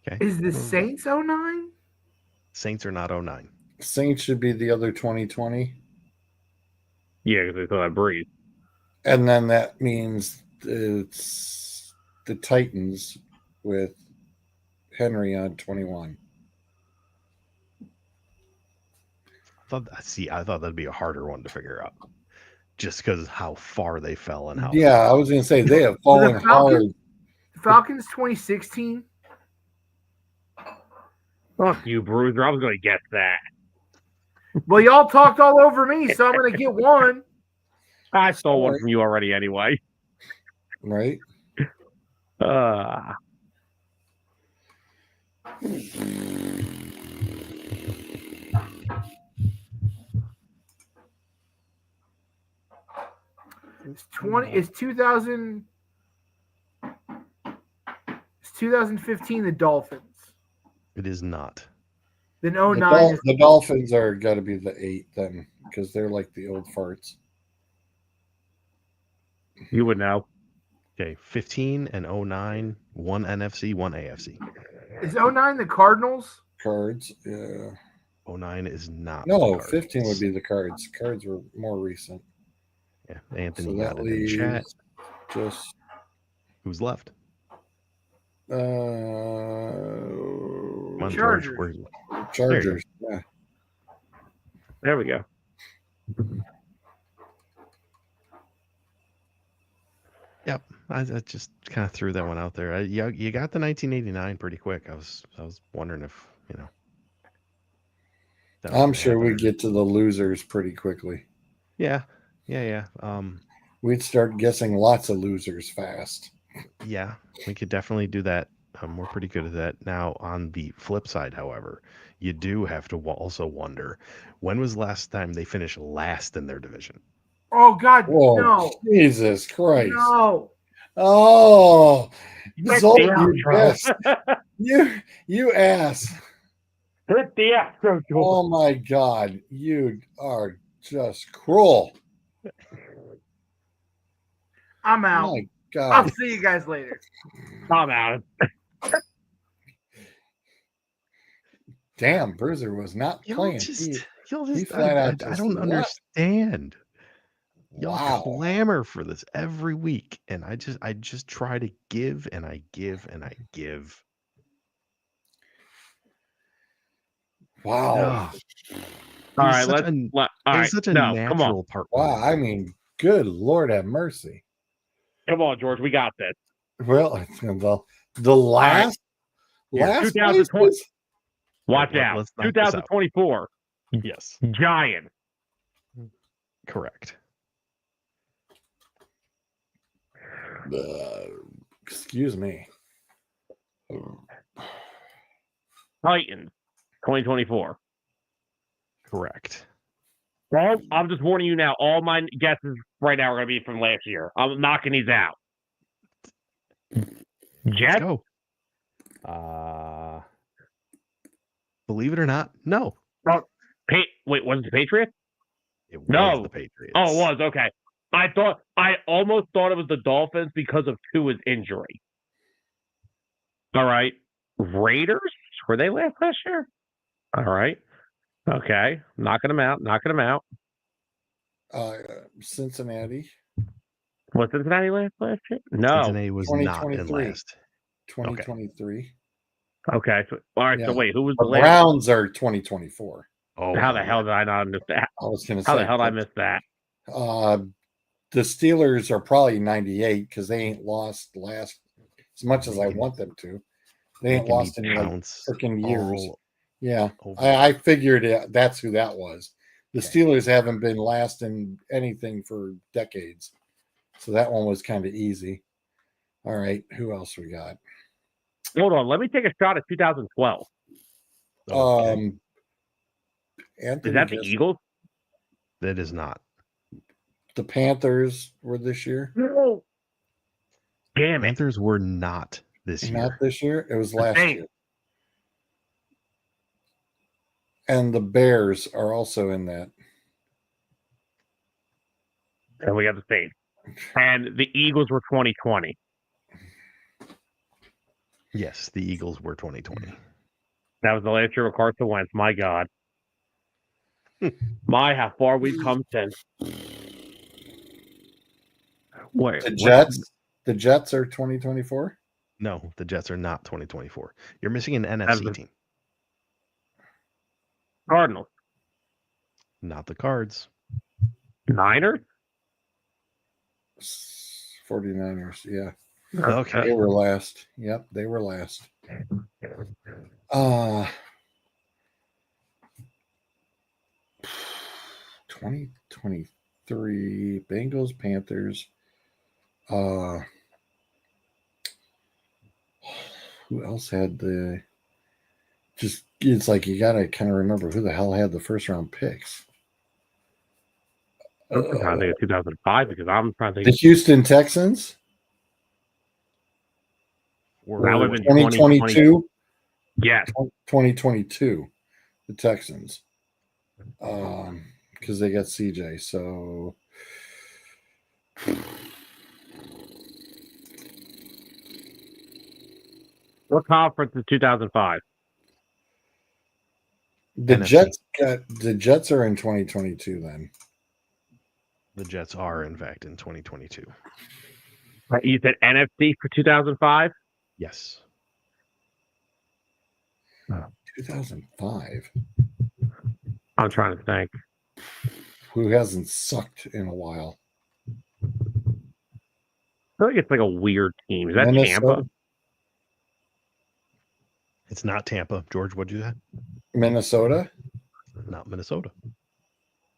Okay. Is the Saints 09? Saints are not 09. Saints should be the other 2020. Yeah, because they still have Breeze. And then that means it's the Titans with Henry on 21. I thought that'd be a harder one to figure out, just because how far they fell and how. Yeah, I was going to say they have fallen hard. Falcons 2016. Fuck you, Bruiser. I was going to guess that. Well, y'all talked all over me, so I'm going to get one. I stole one from you already anyway. Right? It's 2000. It's 2015. The Dolphins. It is not. Then 09 The Dolphins are got to be the 8 then, because they're like the old farts. You would know. Okay, 15 and 09, one NFC, one AFC. Is 09 the Cardinals? Cards, yeah. 09 is not. No, 15 would be the Cards. Cards were more recent. Yeah, Anthony So got that it in chat. leaves just Who's left? Come on, Chargers. George, Chargers. Yeah. There we go. Yep, I just kind of threw that one out there. You got the 1989 pretty quick. I was wondering if I'm sure we get to the losers pretty quickly. Yeah. We'd start guessing lots of losers fast. Yeah, we could definitely do that. We're pretty good at that. Now, on the flip side, however, you do have to also wonder, when was the last time they finished last in their division? Oh, God, Whoa, no. Jesus Christ. No. Oh, Zolt, the you ass. Hit the outro. Oh, my God. You are just cruel. I'm out. My God. I'll see you guys later. I'm out. Damn, Bruiser was not playing. He flat out I don't understand. Y'all Wow. clamor for this every week, and I just try to give and I give and I give. Wow. All right, let's. Such a No, come on. natural part. Wow, I mean, good Lord have mercy. Come on, George. We got this. Well, the last 2020. place? Watch out. Let's knock this out. 2024. Yes. Giants. Correct. Excuse me. Titans. 2024. Correct. Well, I'm just warning you now. All my guesses right now are going to be from last year. I'm knocking these out. Jets? Let's go. Believe it or not, no. Wait, was it the Patriots? It was No. the Patriots. Oh, it was. Okay. I almost thought it was the Dolphins because of Tua's injury. All right. Raiders? Were they last year? All right. Okay. Knocking them out. Cincinnati. Was Cincinnati last year? No. Cincinnati was not in last. 2023. Okay. So, all right. Yeah. So wait, who was The the last? Browns are 2024. Oh, How the hell did I not miss that? I was going to say. How the hell did I miss that? The Steelers are probably 98 because they ain't lost last as much as I want them to. They ain't lost in like freaking years. Yeah, I figured that's who that was. The Steelers haven't been last in anything for decades, so that one was kind of easy. All right, who else we got? Hold on, let me take a shot at 2012. Okay. Is that the Eagles? That is not. The Panthers were this year. No. Damn it. Panthers were not this year. Not this year. It was last year. And the Bears are also in that. And we got the Saints. And the Eagles were 2020. Yes, the Eagles were 2020. That was the last year of Carson Wentz. My God. My, how far we've come since. Wait, The what? Jets are 2024. No, the Jets are not 2024. You're missing an NFC team. Cardinals. Not the Cards. Niners? 49ers, yeah. Okay. They were last. Yep, they were last. 2023 Bengals, Panthers. Who else had the? Just it's like you gotta kind of remember who the hell had the first round picks. I'm trying to think of 2005 because I'm trying to think. The Houston Texans. That would have been 2022. Yes. 2022. The Texans. Because they got CJ. So What conference is 2005? the NFC. Jets are in 2022 then. The Jets are, in fact, in 2022. You said NFC for 2005? Yes. 2005. I'm trying to think. Who hasn't sucked in a while? I feel like it's like a weird team. Is that Minnesota? Tampa? It's not Tampa. George, what'd you say? Minnesota? Not Minnesota.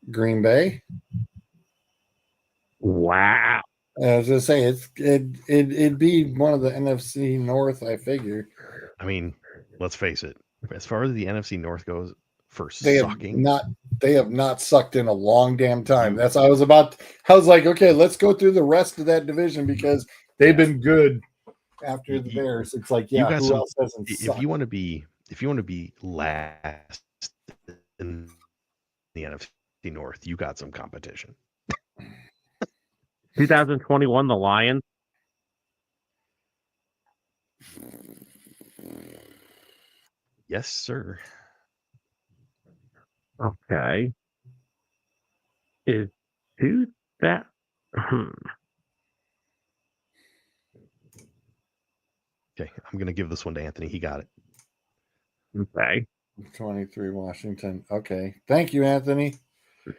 Green Bay? Wow. I was gonna say it'd be one of the NFC North, I figure. I mean, let's face it. As far as the NFC North goes, They sucking, have not sucked in a long damn time. That's I was like, okay, let's go through the rest of that division because they've been good after the Bears. It's like, yeah, who else hasn't sucked? If you want to be last in the NFC North, you got some competition. 2021, the Lions. Yes, sir. Okay. Is that? Okay, I'm going to give this one to Anthony. He got it. Okay. 23 Washington. Okay. Thank you, Anthony. Is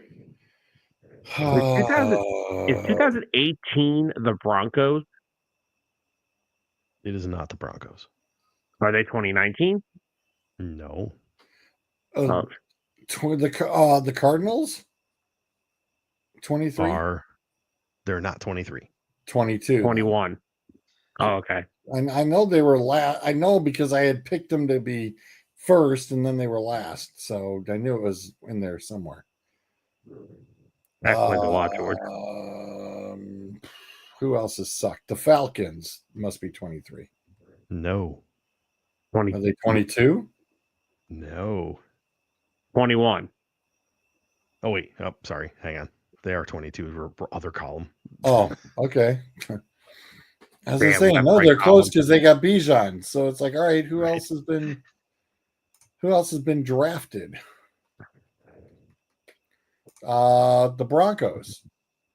2018 the Broncos? It is not the Broncos. Are they 2019? No. The Cardinals? 23? They're not 23. 22. 21. Oh, okay. I know they were last. I know because I had picked them to be first and then they were last. So I knew it was in there somewhere. Excellent to watch, George. Who else has sucked? The Falcons must be 23. No. 20. Are they 22? No. 21. Oh, wait. Oh, sorry. Hang on. They are 22 for other column. Oh, okay. As I Damn, say, that's no, right they're close column. because they got Bijan. So it's like, all right, who else has been drafted? The Broncos.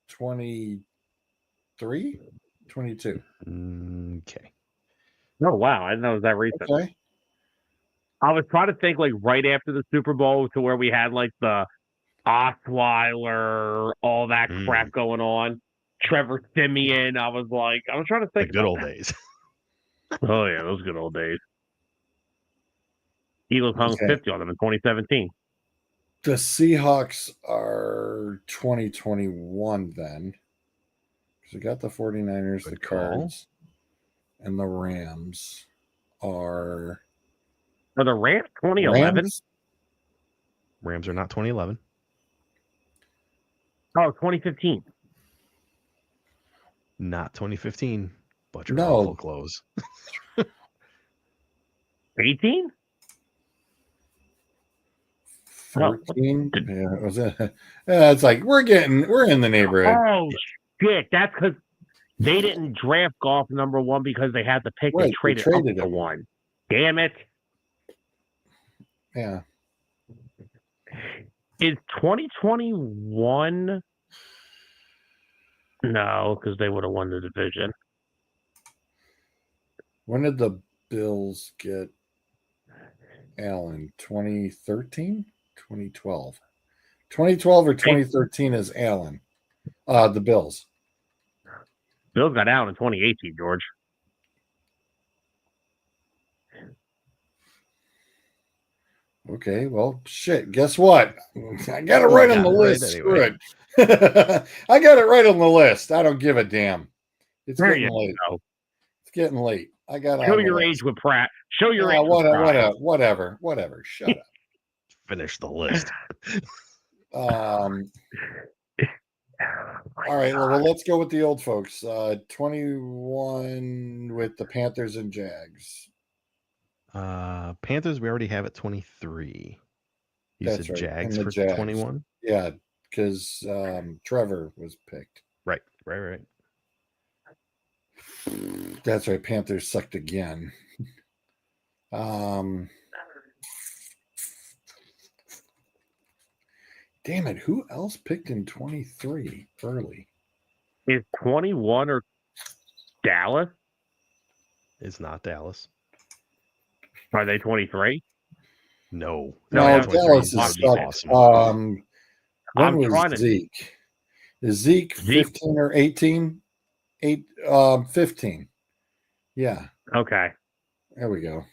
23? 22. Okay. Oh, wow. I didn't know it was that recent. Okay. I was trying to think like right after the Super Bowl to where we had like the Osweiler, all that crap going on. Trevor Simeon. I was trying to think. The good old days. Oh, yeah, those good old days. Eagles hung 50 on them in 2017. The Seahawks are 2021 then. So we got the 49ers, the Cards, and the Rams are. Are the Rams 2011? Rams are not 2011. Oh, 2015. Not 2015, but you're awful close. 18? 14? Yeah, was it? Yeah, it's like we're in the neighborhood. Oh shit! That's because they didn't draft golf number one because they had the pick and traded up to one. Damn it! Yeah. Is 2021? No, because they would have won the division. When did the Bills get Allen? 2013? 2012? 2012 or 2013 is Allen. The Bills. Bills got out in 2018, George. Okay, well, shit. Guess what? I got it right on the list. Screw it. I got it right on the list. I don't give a damn. It's There getting you late. go. It's getting late. I got Show your age with Pratt. Show your age with Pratt. Whatever. Shut up. Finish the list. All right, well, let's go with the old folks. 21 with the Panthers and Jags. Panthers, we already have at 23. You That's said right. Jags and the for Jags. 21? Yeah, because Trevor was picked. Right. That's right. Panthers sucked again. Damn it. Who else picked in 23 early? Is 21 or Dallas? It's not Dallas. Are they 23? No, Dallas is sucked. Awesome. When was Zeke? Is Zeke 15 or 18? 15. Yeah. Okay. There we go.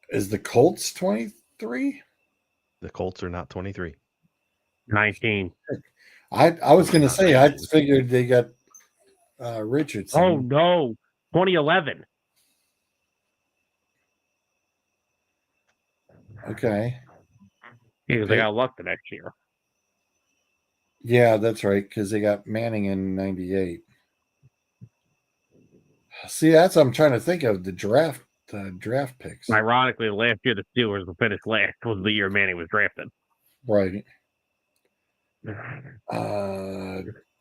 Is the Colts 23? The Colts are not 23. 19. I was going to say, I figured they got Richardson. Oh, no. 2011. Okay. Because they got luck the next year. Yeah, that's right. Because they got Manning in 98. See, that's what I'm trying to think of, the draft picks. Ironically, last year the Steelers will finish last was the year Manning was drafted. Right.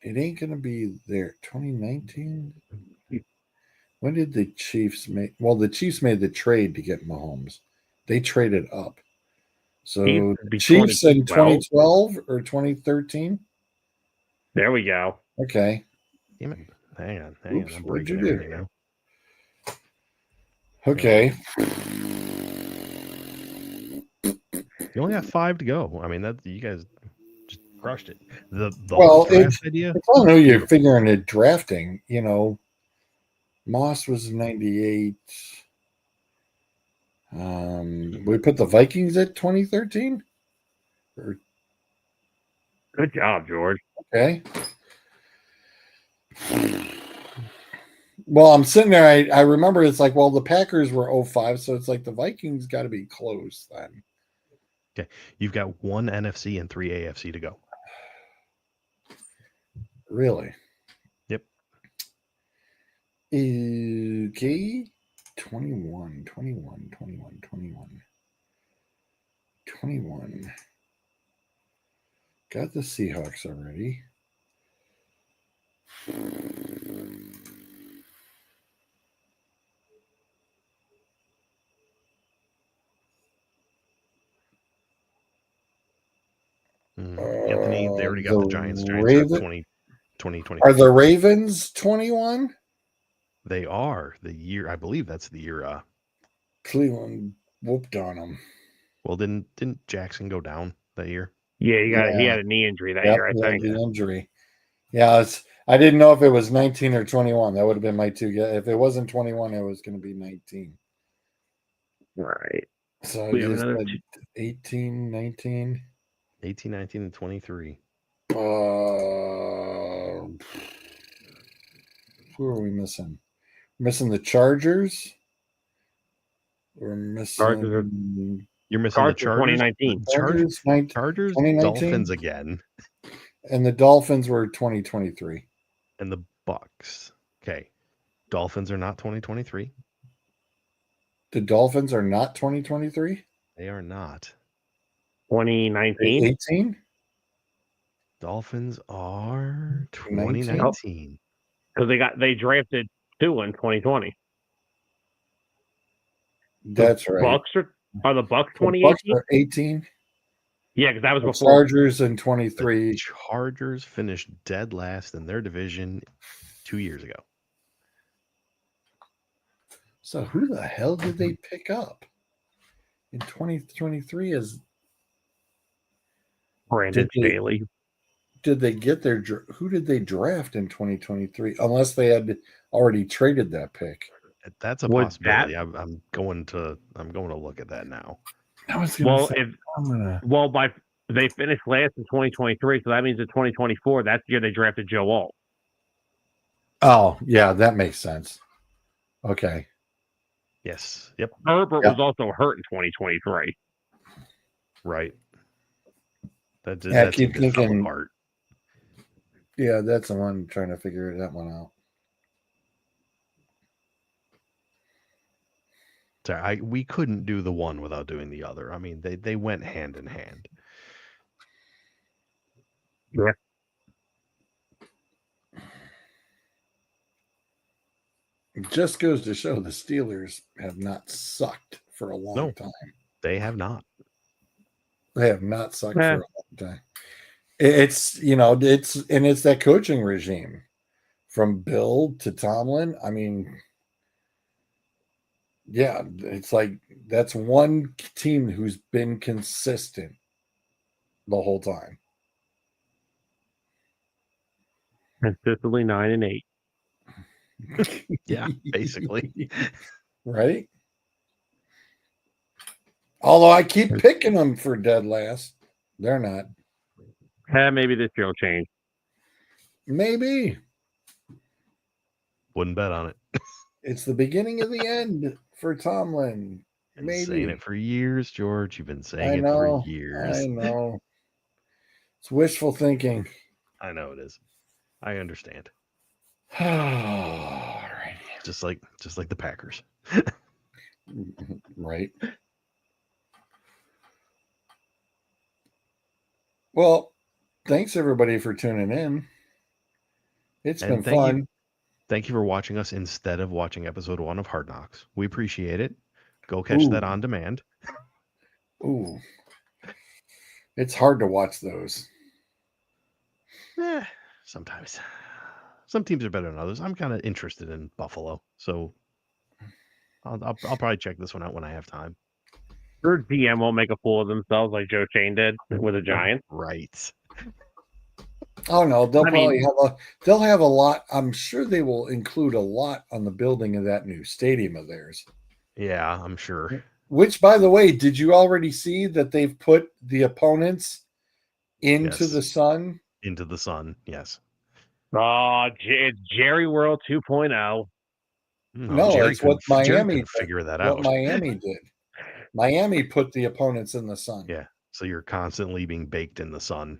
It ain't gonna be there. 2019. When did the Chiefs make? Well, the Chiefs made the trade to get Mahomes. They traded up. So Chiefs in 2012 or 2013. There we go. Okay. Damn it. Hang on. Oops, I'm what'd you breaking everything do? now. Okay. You only got 5 to go. I mean, that you guys just crushed it. The draft idea. I know you're figuring it drafting. You know, Moss was 98. We put the Vikings at 2013. Good job, George. Okay. Well, I'm sitting there. I remember it's like, well, the Packers were 05, so it's like the Vikings got to be close then. Okay. You've got 1 NFC and 3 AFC to go. Really? Yep. Okay. 21. Got the Seahawks already. Anthony, they already got the Giants. Giants are 2020. Are the Ravens 21? They are the year. I believe that's the year. Cleveland whooped on them. Well, didn't Jackson go down that year? Yeah, he had a knee injury that year. I think the injury. Yeah, I didn't know if it was 19 or 21. That would have been my two guess. If it wasn't 21, it was going to be 19. Right. So I just said 18, 19. 18, 19, and 23. Who are we missing? Missing the Chargers? We're missing. You're missing the Chargers. 2019. Chargers 2019? Dolphins again. And the Dolphins were 2023. And the Bucks. Okay. Dolphins are not 2023. The Dolphins are not 2023? They are not. 2019? 18? Dolphins are 2019. Because they drafted 2 in 2020. That's right. Bucks are the Bucks The Bucks 2018? are 18. Yeah, because that was The before. Chargers in The 23. Chargers finished dead last in their division 2 years ago. So who the hell did they pick up in 2023? As Brandon Staley. did they get their who did they draft in 2023? Unless they had already traded that pick. That's a Was possibility. I'm going to look at that now. I was going to say, they finished last in 2023, so that means in 2024, that's the year they drafted Joe Alt. Oh, yeah, that makes sense. Okay. Yes. Yep. Herbert was also hurt in 2023. Right. That I keep team just fell thinking. apart. Yeah, that's the one trying to figure that one out. Sorry, we couldn't do the one without doing the other. I mean, they went hand in hand. Yeah. It just goes to show the Steelers have not sucked for a long time. They have not. They have not sucked for a long time. It's it's that coaching regime from Bill to Tomlin. I mean, yeah, it's like that's one team who's been consistent the whole time. Consistently 9-8. Yeah, basically. Right? Although I keep picking them for dead last. They're not. Maybe this year will change. Maybe. Wouldn't bet on it. It's the beginning of the end for Tomlin. Been Maybe. saying it for years, George. You've been saying it for years. I know. It's wishful thinking. I know it is. I understand. All right. Just like the Packers. Right. Well, thanks everybody for tuning in. It's been fun. Thank you for watching us instead of watching episode 1 of Hard Knocks. We appreciate it. Go catch that on demand. Ooh. It's hard to watch those. Sometimes. Some teams are better than others. I'm kind of interested in Buffalo, so I'll probably check this one out when I have time. Their DM won't make a fool of themselves like Joe Shane did with the Giants. Right. Oh no, they'll have a lot. I'm sure they will include a lot on the building of that new stadium of theirs. Yeah, I'm sure. Which, by the way, did you already see that they've put the opponents into the sun? Into the sun, yes. Oh, it's Jerry World 2.0. No, it's what Miami figure that out. What Miami did. Miami put the opponents in the sun. Yeah, so you're constantly being baked in the sun.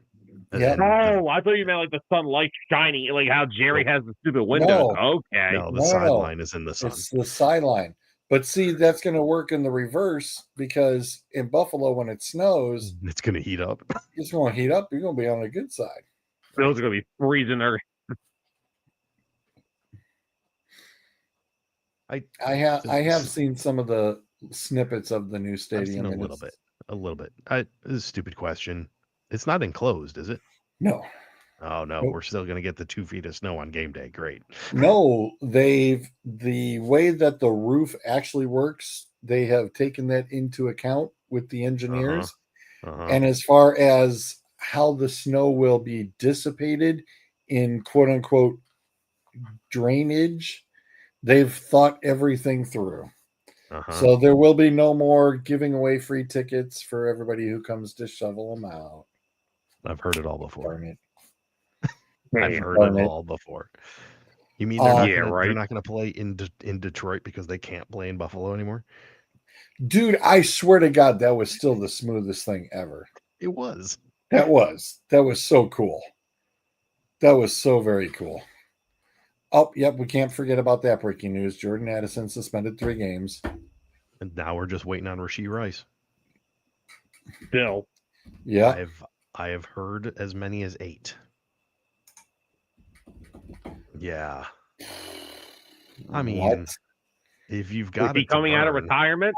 Yeah. Oh, I thought you meant like the sunlight shining, like how Jerry has the stupid windows. Okay. No, the sideline is in the sun. It's the sideline. But see, that's going to work in the reverse because in Buffalo, when it snows, it's going to heat up. It's going to heat up. You're going to be on the good side. Those are going to be freezing there. I have seen some of the snippets of the new stadium. I've seen a little bit. This is a stupid question. It's not enclosed, is it? No. Oh no, Nope. We're still going to get the 2 feet of snow on game day. Great. No, the way that the roof actually works, they have taken that into account with the engineers. And as far as how the snow will be dissipated in quote unquote drainage, they've thought everything through. So there will be no more giving away free tickets for everybody who comes to shovel them out. I've heard it all before. Darn it. I've heard it all before. You mean they're not going to play in Detroit because they can't play in Buffalo anymore? Dude, I swear to God, that was still the smoothest thing ever. It was. That was so cool. That was so very cool. Oh, yep, we can't forget about that breaking news. Jordan Addison suspended 3 games. And now we're just waiting on Rashee Rice. Bill. Yeah. I have heard as many as 8. Yeah. I mean, What? if you've Is got he it to coming out of burn, retirement?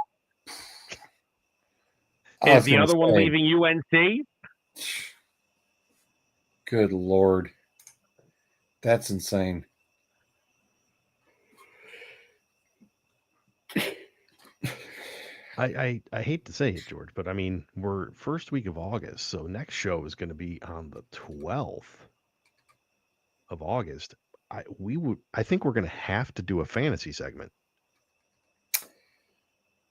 I Is was the gonna other one say, leaving UNC? good Lord. That's insane. I hate to say it, George, but I mean, we're first week of August, so next show is going to be on the 12th of August. I think we're going to have to do a fantasy segment.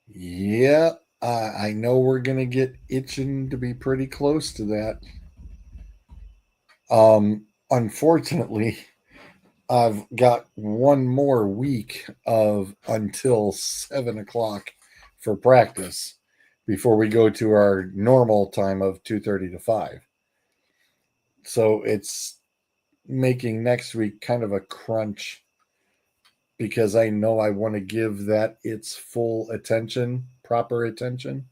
Yeah, I know we're gonna get itching to be pretty close to that. Unfortunately, I've got one more week of until 7 o'clock for practice before we go to our normal time of 2:30 to 5. So it's making next week kind of a crunch because I know I want to give that its full attention, proper attention,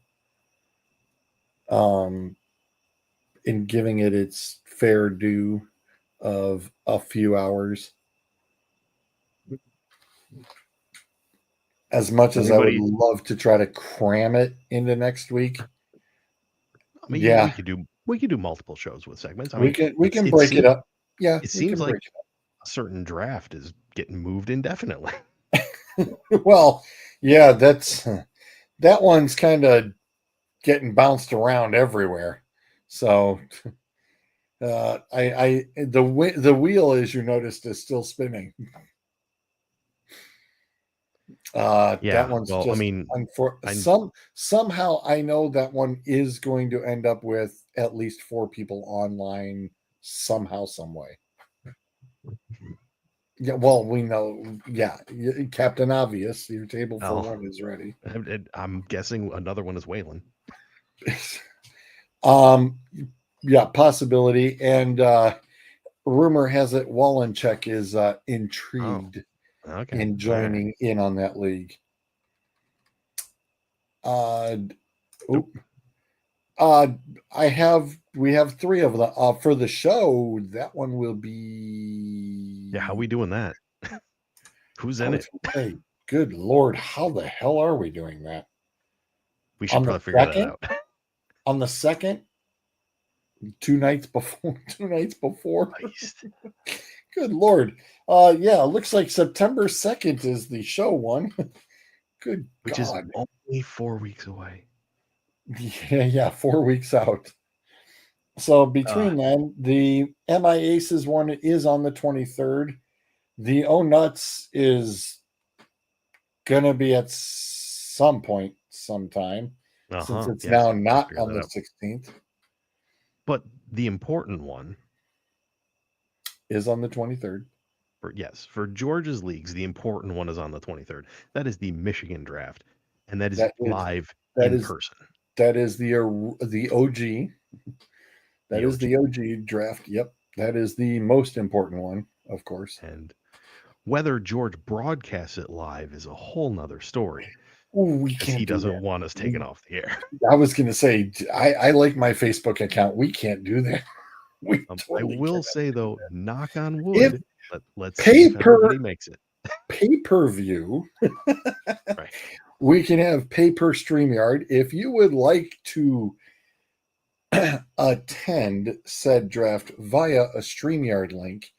um, in giving it its fair due of a few hours. As much as I would Anybody? love to try to cram it into next week, I mean, yeah, we could do multiple shows with segments. I we mean, can break it up. Yeah, it we seems can like break a certain draft is getting moved indefinitely. it up. Well, yeah, that one's kind of getting bounced around everywhere. So the wheel, as you noticed, is still spinning. That Yeah, one's well, I just mean, somehow I know that one is going to end up with at least 4 people online somehow, some way. Yeah, well, we know. Yeah, Captain Obvious, your table for one is ready. I'm guessing another one is Waylon. um, yeah, possibility. And rumor has it Wallencheck is intrigued in joining in on that league. We have 3 of them for the show. That one will be. Yeah, how are we doing that? Who's in it? Hey, good Lord, how the hell are we doing that? We should probably figure that out. On the 2nd, 2 nights before. 2 nights before. Good Lord. Yeah, looks like September 2nd is the show one. Good Which God. is only 4 weeks away. Yeah, 4 weeks out. So between then, the MI Aces one is on the 23rd. The O Nuts is gonna be at some point, sometime, since it's now not on the 16th. But the important one is on the 23rd. For George's leagues, the important one is on the 23rd. That is the Michigan draft, and that is live in person. That is the OG. That is the OG draft. Yep, that is the most important one, of course. And whether George broadcasts it live is a whole nother story. We can't. He doesn't want us taken off the air. I was going to say, I like my Facebook account. We can't do that. I will say though, knock on wood. Let's see if everybody makes it. Pay-per-view. Right. We can have pay-per StreamYard. If you would like to attend said draft via a StreamYard link,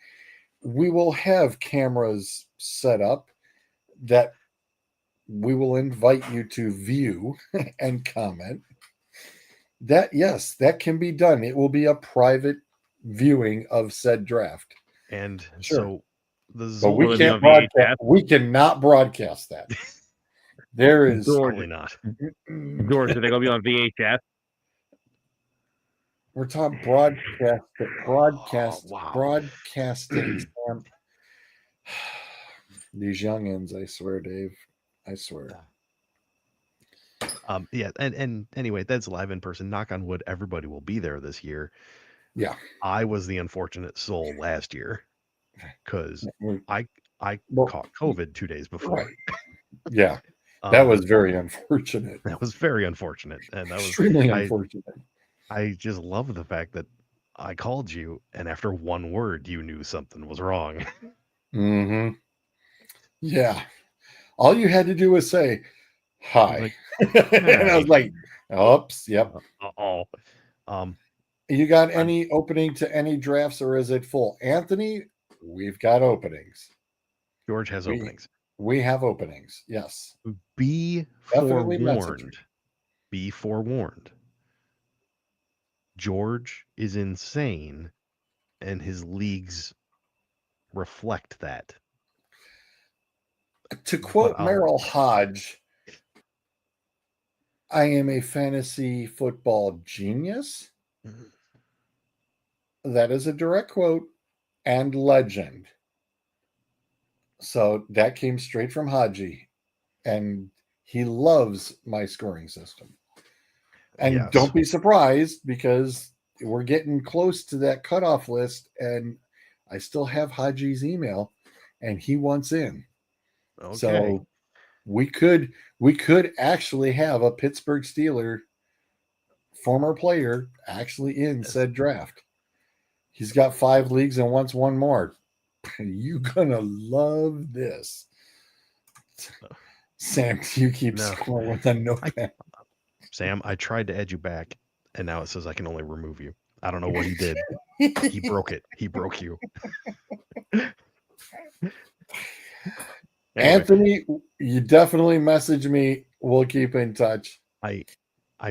we will have cameras set up that we will invite you to view and comment. That, yes, that can be done. It will be a private viewing of said draft. And sure. So but we can't broadcast. We cannot broadcast that. There is totally not. George, are they going to be on VHS? We're talking broadcasting. These youngins, I swear, Dave. I swear. Yeah, and anyway, that's live in person. Knock on wood, everybody will be there this year. Yeah. I was the unfortunate soul last year because I caught COVID 2 days before. Right. Yeah. That was very unfortunate. That was very unfortunate. And that was extremely unfortunate. I just love the fact that I called you and after one word you knew something was wrong. Mm-hmm. Yeah. All you had to do was say hi. And I was like, oops, yep. You got any opening to any drafts, or is it full? Anthony, we've got openings. George has openings. We have openings, yes. Be Definitely message forewarned. Be forewarned. George is insane, and his leagues reflect that. To quote Merrill Hodge, I am a fantasy football genius. That is a direct quote, and legend. So that came straight from Haji, and he loves my scoring system. And Yes. Don't be surprised, because we're getting close to that cutoff list, and I still have Haji's email, and he wants in. Okay. So we could actually have a Pittsburgh Steeler former player actually in said draft. He's got 5 leagues and wants one more. You gonna love this. Sam, you keep scoring with a notepad. Sam, I tried to add you back, and now it says I can only remove you. I don't know what he did. He broke it. He broke you. Anthony, you definitely message me. We'll keep in touch. I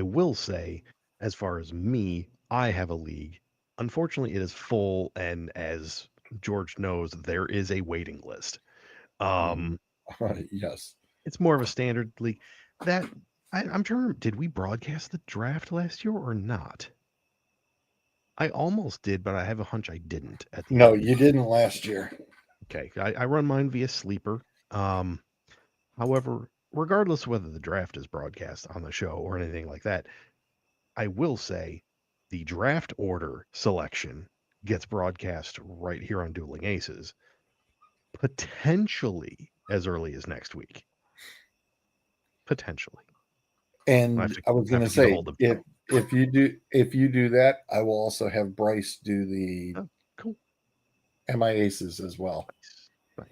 will say, as far as me, I have a league. Unfortunately, it is full, and as George knows, there is a waiting list. Yes. It's more of a standard league. That I'm trying to remember, did we broadcast the draft last year or not? I almost did, but I have a hunch I didn't. No, you didn't last year. Okay, I run mine via Sleeper. However, regardless of whether the draft is broadcast on the show or anything like that, I will say the draft order selection gets broadcast right here on Dueling Aces, potentially as early as next week. Potentially. And I was going to say, if you do that, I will also have Bryce do the cool MI Aces as well. Nice.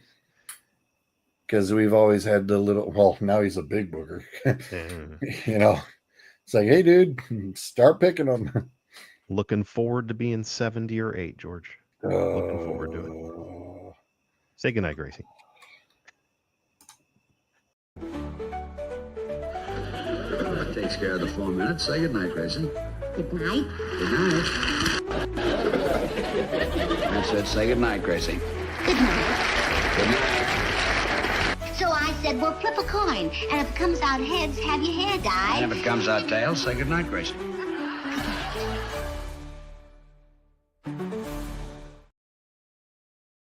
Because we've always had the little. Well, now he's a big booger. You know, it's like, hey, dude, start picking them. Looking forward to being 70 or 8, George. Looking forward to it. Say goodnight, Gracie. That takes care of the 4 minutes. Say goodnight, Gracie. Good night. Good night. I said say goodnight, Gracie. Good night. Good night. So I said, well, flip a coin, and if it comes out heads, have your hair dyed. And if it comes out tails, say goodnight, Gracie.